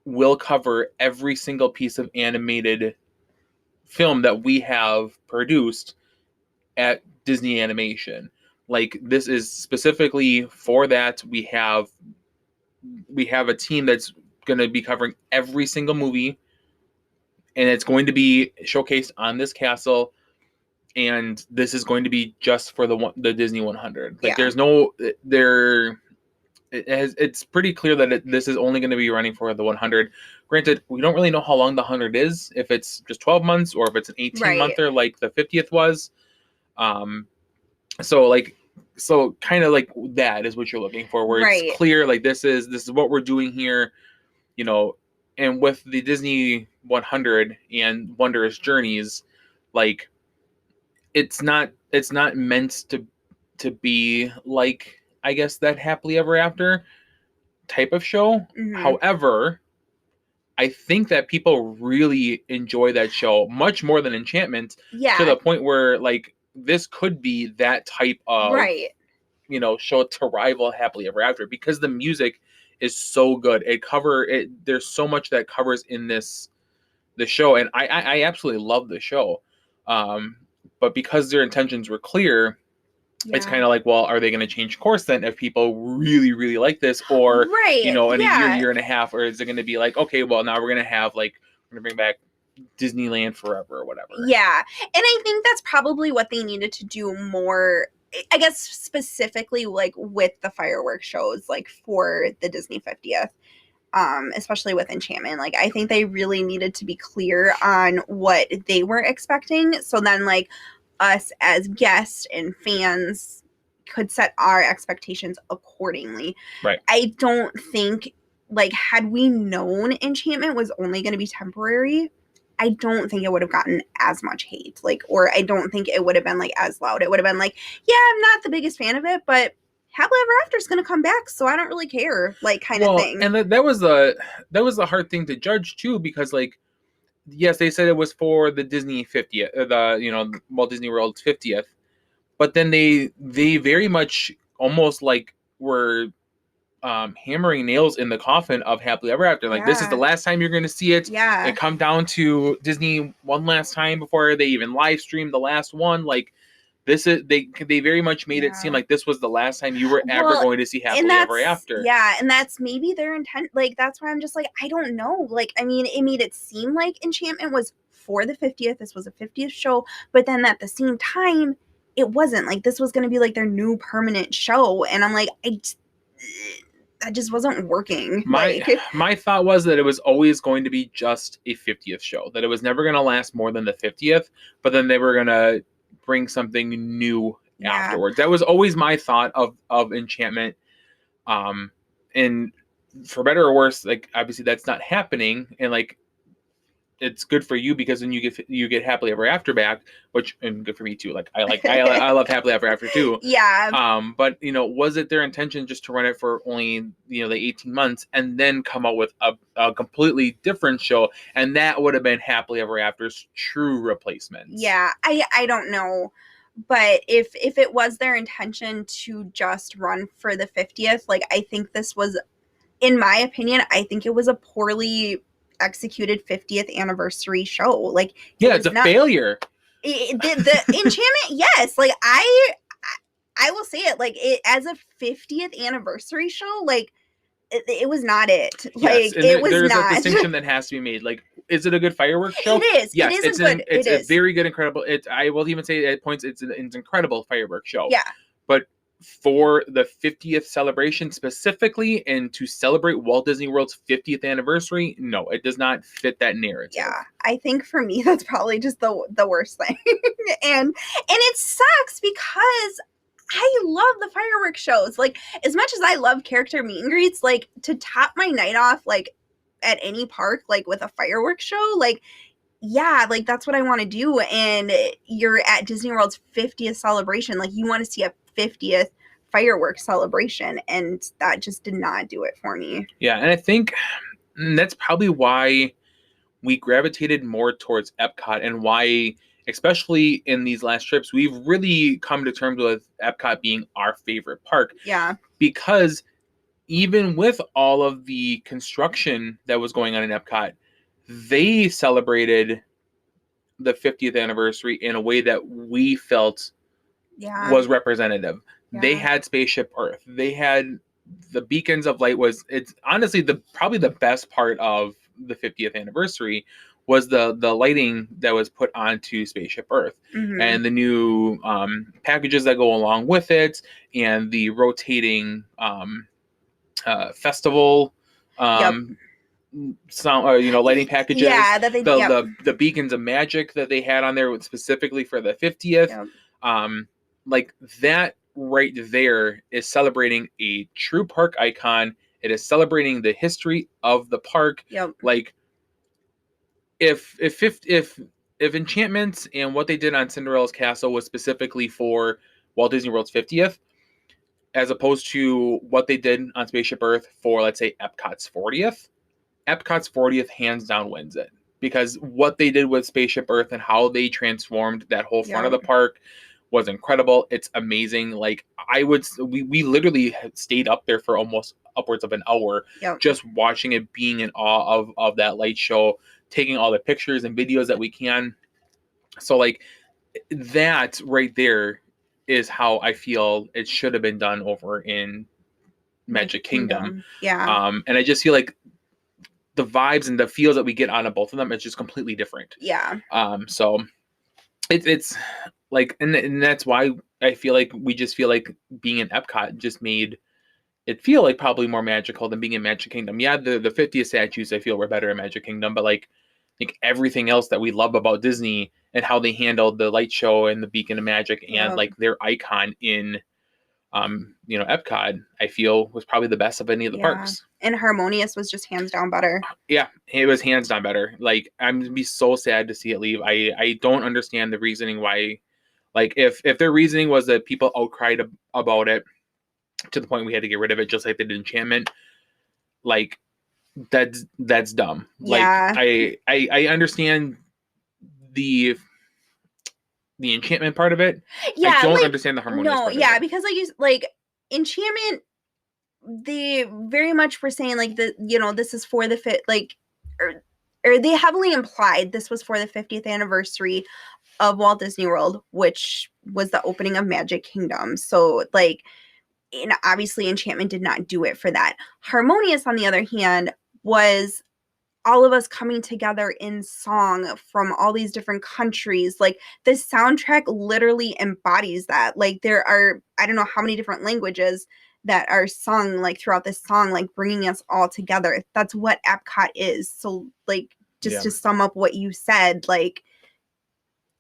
[SPEAKER 2] will cover every single piece of animated film that we have produced at Disney Animation. Like this is specifically for that. We have a team that's going to be covering every single movie, and it's going to be showcased on this castle, and this is going to be just for the Disney 100. Like there's no it's pretty clear that this is only going to be running for the 100. Granted, we don't really know how long the 100 is, if it's just 12 months or if it's an 18-monther like the 50th was. So kind of like that is what you're looking for, where it's clear like this is what we're doing here, and with the Disney 100 and Wondrous Journeys, like it's not meant to be like, I guess, that Happily Ever After type of show. However, I think that people really enjoy that show much more than Enchantment, to the point where like this could be that type of show to rival Happily Ever After, because the music is so good. There's so much that covers in the show, and I absolutely love the show. But because their intentions were clear, it's kind of like, well, are they going to change course then if people really, really like this? Or, in a year and a half, or is it going to be like, okay, well, now we're going to bring back Disneyland Forever or whatever.
[SPEAKER 1] Yeah. And I think that's probably what they needed to do more, I guess, specifically like with the fireworks shows, like for the Disney 50th. Especially with Enchantment. Like, I think they really needed to be clear on what they were expecting. So then, like, us as guests and fans could set our expectations accordingly.
[SPEAKER 2] Right.
[SPEAKER 1] I don't think, like, had we known Enchantment was only going to be temporary, I don't think it would have gotten as much hate. Like, or I don't think it would have been, like, as loud. It would have been like, yeah, I'm not the biggest fan of it, but Happily Ever After is going to come back, so I don't really care, like, kind of thing.
[SPEAKER 2] And that was the hard thing to judge too, because like, yes, they said it was for the Disney 50th, Walt Disney World's 50th, but then they very much almost like were hammering nails in the coffin of Happily Ever After. Like, this is the last time you're going to see it.
[SPEAKER 1] Yeah.
[SPEAKER 2] And come down to Disney one last time before they even live streamed the last one. Like, this is they very much made it seem like this was the last time you were ever going to see Happily Ever After.
[SPEAKER 1] Yeah, and that's maybe their intent. Like, that's why I'm just like, I don't know. Like, I mean, it made it seem like Enchantment was for the 50th. This was a 50th show, but then at the same time, it wasn't. Like, this was going to be like their new permanent show, and I'm like, that just wasn't working.
[SPEAKER 2] My thought was that it was always going to be just a 50th show, that it was never going to last more than the 50th, but then they were going to bring something new afterwards. That was always my thought of Enchantment. And for better or worse, like, obviously that's not happening. And like, it's good for you because then you get happily ever after back, which and good for me too. I love happily ever after too.
[SPEAKER 1] Yeah.
[SPEAKER 2] But was it their intention just to run it for only the 18 months and then come out with a completely different show, and that would have been happily ever after's true replacement?
[SPEAKER 1] Yeah, I don't know. But if it was their intention to just run for the 50th, like I think this was, in my opinion, I think it was a poorly executed 50th anniversary show. Like
[SPEAKER 2] it's a failure.
[SPEAKER 1] The enchantment, yes. Like I will say it, like it as a 50th anniversary show, like it was not it. Like it was
[SPEAKER 2] there's
[SPEAKER 1] not.
[SPEAKER 2] a distinction that has to be made. Like, is it a good fireworks show?
[SPEAKER 1] It is.
[SPEAKER 2] Yes,
[SPEAKER 1] it is
[SPEAKER 2] it's a very good, incredible. I will even say at points it's an incredible fireworks show.
[SPEAKER 1] Yeah.
[SPEAKER 2] But for the 50th celebration specifically, and to celebrate Walt Disney World's 50th anniversary, no, it does not fit that narrative.
[SPEAKER 1] Yeah, I think for me that's probably just the worst thing. and it sucks because I love the fireworks shows. Like, as much as I love character meet and greets, like to top my night off, like at any park, like with a fireworks show, like, yeah, like that's what I want to do. And you're at Disney World's 50th celebration. Like, you want to see a 50th fireworks celebration. And that just did not do it for me.
[SPEAKER 2] Yeah. And I think that's probably why we gravitated more towards Epcot, and why, especially in these last trips, we've really come to terms with Epcot being our favorite park.
[SPEAKER 1] Yeah.
[SPEAKER 2] Because even with all of the construction that was going on in Epcot, they celebrated the 50th anniversary in a way that we felt was representative. Yeah. They had Spaceship Earth. They had the beacons of light. It's honestly probably the best part of the 50th anniversary was the lighting that was put onto Spaceship Earth, and the new packages that go along with it, and the rotating festival sound, lighting packages. Yeah, that they the beacons of magic that they had on there specifically for the 50th. Like that right there is celebrating a true park icon. It is celebrating the history of the park. Like, if Enchantments and what they did on Cinderella's Castle was specifically for Walt Disney World's 50th, as opposed to what they did on Spaceship Earth for, let's say, Epcot's 40th hands down wins it. Because what they did with Spaceship Earth and how they transformed that whole front of the park was incredible. It's amazing. Like, we literally stayed up there for almost upwards of an hour just watching it, being in awe of that light show, taking all the pictures and videos that we can. So, like, that right there is how I feel it should have been done over in Magic Kingdom.
[SPEAKER 1] Yeah.
[SPEAKER 2] And I just feel like the vibes and the feels that we get out of both of them is just completely different.
[SPEAKER 1] Yeah.
[SPEAKER 2] So it's like, and that's why I feel like we just feel like being in Epcot just made it feel like probably more magical than being in Magic Kingdom. Yeah, the 50th statues I feel were better in Magic Kingdom, but like everything else that we love about Disney and how they handled the light show and the Beacon of Magic and like their icon in Epcot, I feel was probably the best of any of the parks.
[SPEAKER 1] And Harmonious was just hands down better.
[SPEAKER 2] Yeah, it was hands down better. Like, I'm gonna be so sad to see it leave. I don't understand the reasoning why. Like, if their reasoning was that people outcried about it to the point we had to get rid of it, just like they did Enchantment, like that's dumb. Like, I understand the Enchantment part of it.
[SPEAKER 1] Yeah,
[SPEAKER 2] I don't understand the Harmonious part of it.
[SPEAKER 1] Because Enchantment, they very much were saying like this is for the fit, like, or they heavily implied this was for the 50th anniversary of Walt Disney World, which was the opening of Magic Kingdom. So like, obviously Enchantment did not do it for that. Harmonious, on the other hand, was all of us coming together in song from all these different countries. Like, the soundtrack literally embodies that. Like, there are, I don't know how many different languages that are sung like throughout this song, like bringing us all together. That's what Epcot is. So like, just to sum up what you said, like,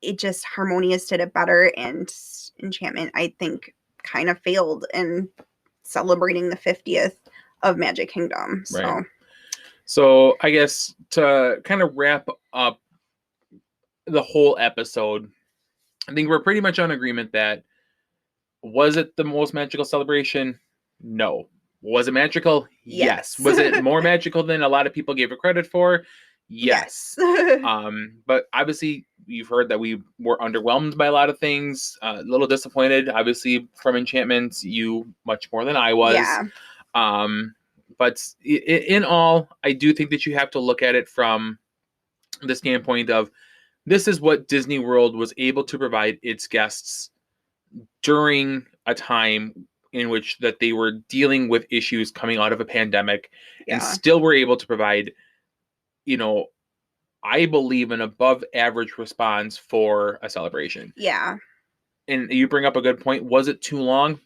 [SPEAKER 1] it just, Harmonious did it better, and Enchantment, I think, kind of failed in celebrating the 50th of Magic Kingdom. So.
[SPEAKER 2] Right. So I guess to kind of wrap up the whole episode, I think we're pretty much on agreement that was it the most magical celebration? No. Was it magical? Yes. Was it more magical than a lot of people gave it credit for? Yes. But obviously you've heard that we were underwhelmed by a lot of things, a little disappointed, obviously from Enchantment, you much more than I was.
[SPEAKER 1] Yeah.
[SPEAKER 2] But in all, I do think that you have to look at it from the standpoint of this is what Disney World was able to provide its guests during a time in which that they were dealing with issues coming out of a pandemic and still were able to provide, I believe an above average response for a celebration.
[SPEAKER 1] Yeah.
[SPEAKER 2] And you bring up a good point. Was it too long?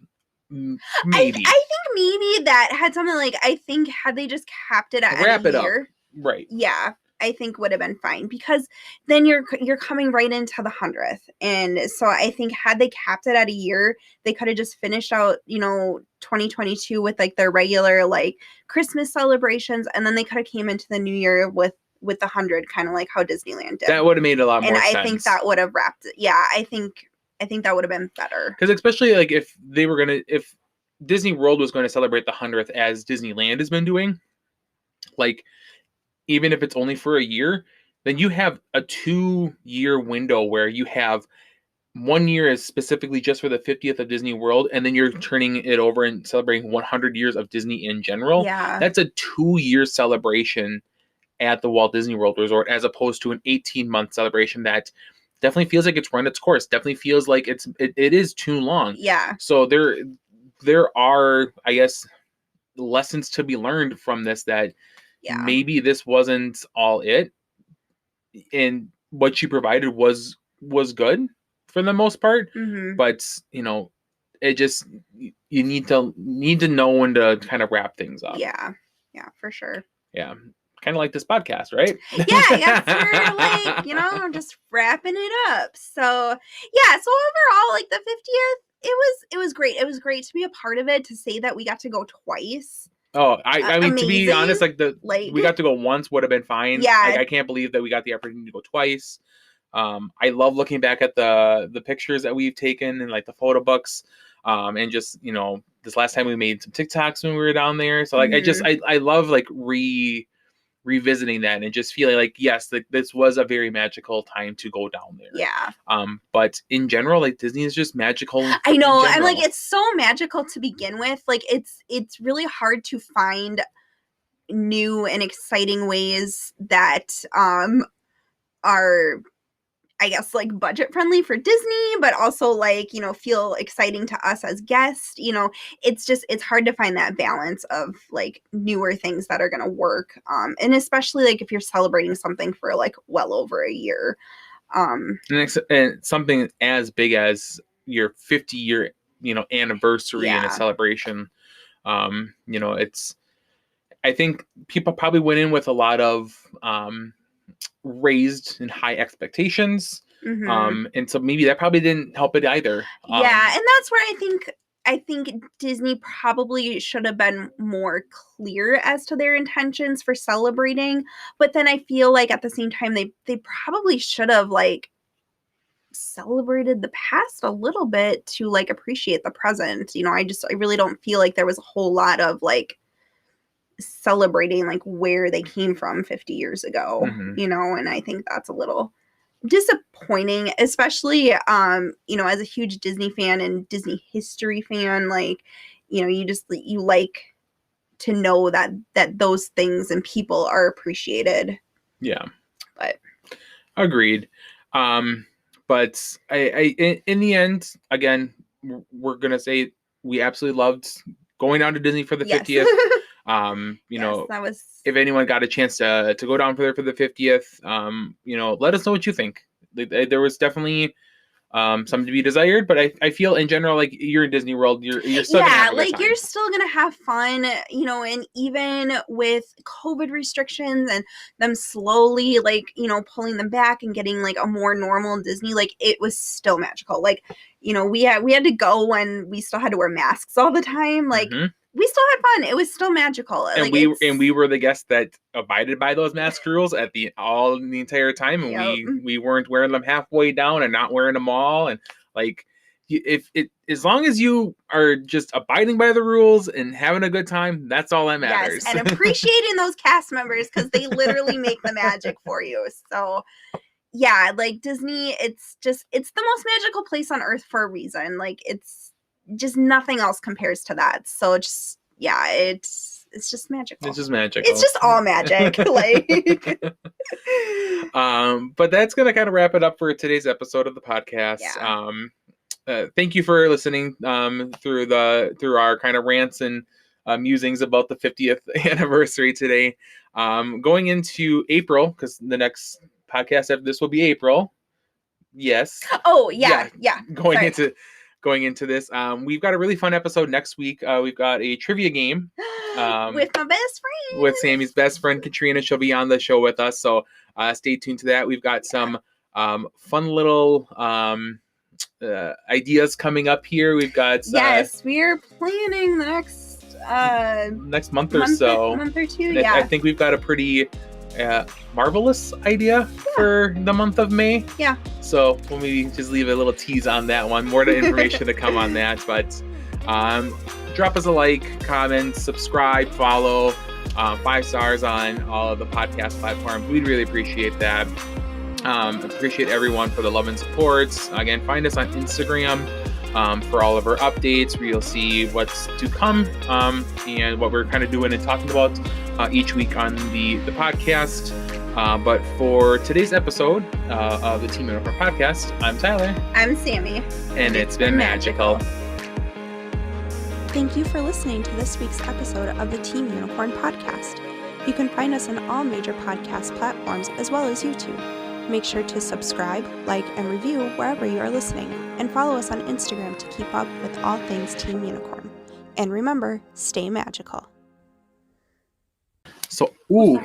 [SPEAKER 2] Maybe.
[SPEAKER 1] I think maybe that had something like, I think had they just capped it at a year.
[SPEAKER 2] Up. Right.
[SPEAKER 1] Yeah. I think would have been fine, because then you're coming right into the 100th. And so I think had they capped it at a year, they could have just finished out, 2022 with like their regular like Christmas celebrations. And then they could have came into the new year with the 100, kind of like how Disneyland did.
[SPEAKER 2] That would have made a lot more sense.
[SPEAKER 1] And I think that would have wrapped it. Yeah. I think that would have been better.
[SPEAKER 2] Because especially like if Disney World was going to celebrate the 100th as Disneyland has been doing, like, even if it's only for a year, then you have a 2-year window where you have 1 year is specifically just for the 50th of Disney World, and then you're turning it over and celebrating 100 years of Disney in general.
[SPEAKER 1] Yeah.
[SPEAKER 2] That's a 2-year celebration at the Walt Disney World Resort, as opposed to an 18-month celebration that definitely feels like it's run its course. Definitely feels like it is too long.
[SPEAKER 1] Yeah.
[SPEAKER 2] So there are, I guess, lessons to be learned from this, that maybe this wasn't all it, and what you provided was good for the most part.
[SPEAKER 1] Mm-hmm.
[SPEAKER 2] But it just, you need to know when to kind of wrap things up.
[SPEAKER 1] Yeah, for sure.
[SPEAKER 2] Yeah, kind of like this podcast, right?
[SPEAKER 1] Yeah, we're like, just wrapping it up. So yeah, so overall, like the 50th, it was great. It was great to be a part of it, to say that we got to go twice.
[SPEAKER 2] Oh, I mean, amazing. To be honest, we got to go once would have been fine.
[SPEAKER 1] Yeah.
[SPEAKER 2] I can't believe that we got the opportunity to go twice. I love looking back at the pictures that we've taken and like the photo books. And just, this last time we made some TikToks when we were down there. So like, mm-hmm. I love like revisiting that and just feeling like, yes, this was a very magical time to go down there.
[SPEAKER 1] Yeah.
[SPEAKER 2] But in general, like Disney is just magical.
[SPEAKER 1] I know. I'm like, it's so magical to begin with. Like it's really hard to find new and exciting ways that are, I guess, like budget friendly for Disney, but also like, feel exciting to us as guests. It's hard to find that balance of like newer things that are going to work. And especially like if you're celebrating something for like well over a year.
[SPEAKER 2] And something as big as your 50-year, anniversary and a celebration. I think people probably went in with a lot of, raised and high expectations. Mm-hmm. And so maybe that probably didn't help it either.
[SPEAKER 1] Yeah. And that's where I think Disney probably should have been more clear as to their intentions for celebrating. But then I feel like at the same time, they probably should have like celebrated the past a little bit to like appreciate the present. I really don't feel like there was a whole lot of like celebrating like where they came from 50 years ago, mm-hmm. And I think that's a little disappointing, especially, as a huge Disney fan and Disney history fan, like, you like to know that those things and people are appreciated.
[SPEAKER 2] Yeah.
[SPEAKER 1] But
[SPEAKER 2] agreed. But I in the end, again, we're going to say we absolutely loved going down to Disney for the 50th. That was, if anyone got a chance to go down for the 50th, let us know what you think. There was definitely something to be desired, but I feel in general, like you're in Disney World, you're still gonna have a good time.
[SPEAKER 1] You're still gonna have fun, and even with COVID restrictions and them slowly pulling them back and getting like a more normal Disney, like it was still magical. Like, we had to go when we still had to wear masks all the time. Like, mm-hmm. we still had fun. It was still magical.
[SPEAKER 2] And
[SPEAKER 1] like
[SPEAKER 2] we were the guests that abided by those mask rules the entire time, and we weren't wearing them halfway down and not wearing them all, and like if it as long as you are just abiding by the rules and having a good time, that's all that matters.
[SPEAKER 1] Yes, and appreciating those cast members because they literally make the magic for you. So yeah, like Disney, it's the most magical place on earth for a reason. Like it's just nothing else compares to that. So just yeah, it's just magical.
[SPEAKER 2] It's just magical.
[SPEAKER 1] It's just all magic. Like
[SPEAKER 2] but that's gonna kind of wrap it up for today's episode of the podcast.
[SPEAKER 1] Yeah.
[SPEAKER 2] Thank you for listening through our kind of rants and musings about the 50th anniversary today. Going into April, because the next podcast after this will be April. Yes.
[SPEAKER 1] Oh yeah.
[SPEAKER 2] Going into this, we've got a really fun episode next week. We've got a trivia game
[SPEAKER 1] with my best friend,
[SPEAKER 2] with Sammy's best friend Katrina. She'll be on the show with us, so stay tuned to that. We've got some fun little ideas coming up here. We've got
[SPEAKER 1] we're planning the
[SPEAKER 2] next month or so.
[SPEAKER 1] Month or two.
[SPEAKER 2] I think we've got a pretty marvelous idea for the month of May.
[SPEAKER 1] Yeah.
[SPEAKER 2] So we'll maybe just leave a little tease on that one. More information to come on that. But drop us a like, comment, subscribe, follow, 5 stars on all of the podcast platforms. We'd really appreciate that. Appreciate everyone for the love and support. Again, find us on Instagram for all of our updates, where you'll see what's to come and what we're kind of doing and talking about each week on the podcast. But for today's episode of the Team Unicorn Podcast, I'm Tyler.
[SPEAKER 1] I'm Sammy.
[SPEAKER 2] And it's been magical.
[SPEAKER 3] Thank you for listening to this week's episode of the Team Unicorn Podcast. You can find us on all major podcast platforms as well as YouTube. Make sure to subscribe, like, and review wherever you are listening, and follow us on Instagram to keep up with all things Team Unicorn. And remember, stay magical.
[SPEAKER 2] So, ooh.